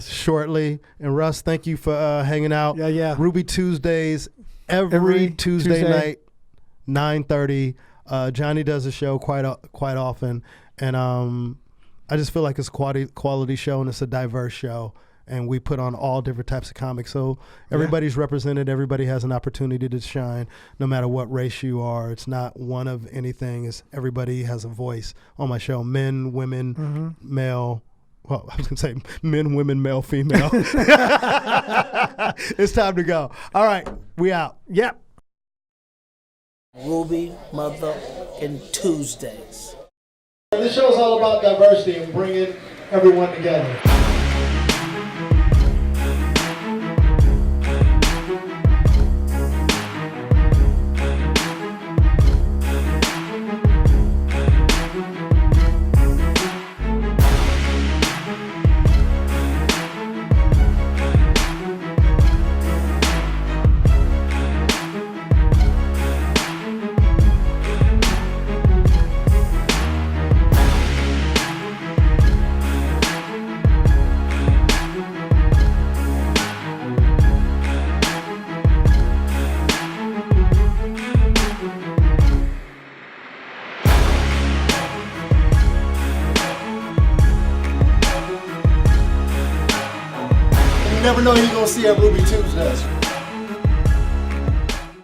shortly. And Russ, thank you for hanging out. Yeah. Ruby Tuesdays, every Tuesday night, 9:30. Johnny does a show quite often. And I just feel like it's a quality show, and it's a diverse show. And we put on all different types of comics. So everybody's represented. Everybody has an opportunity to shine, no matter what race you are. It's not one of anything. It's everybody has a voice on my show. Men, women, male. Well, I was going to say men, women, male, female. It's time to go. All right. We out. Yep. Ruby motherfucking Tuesdays. This show is all about diversity and bringing everyone together. You never know who you're going to see at Ruby Tuesdays.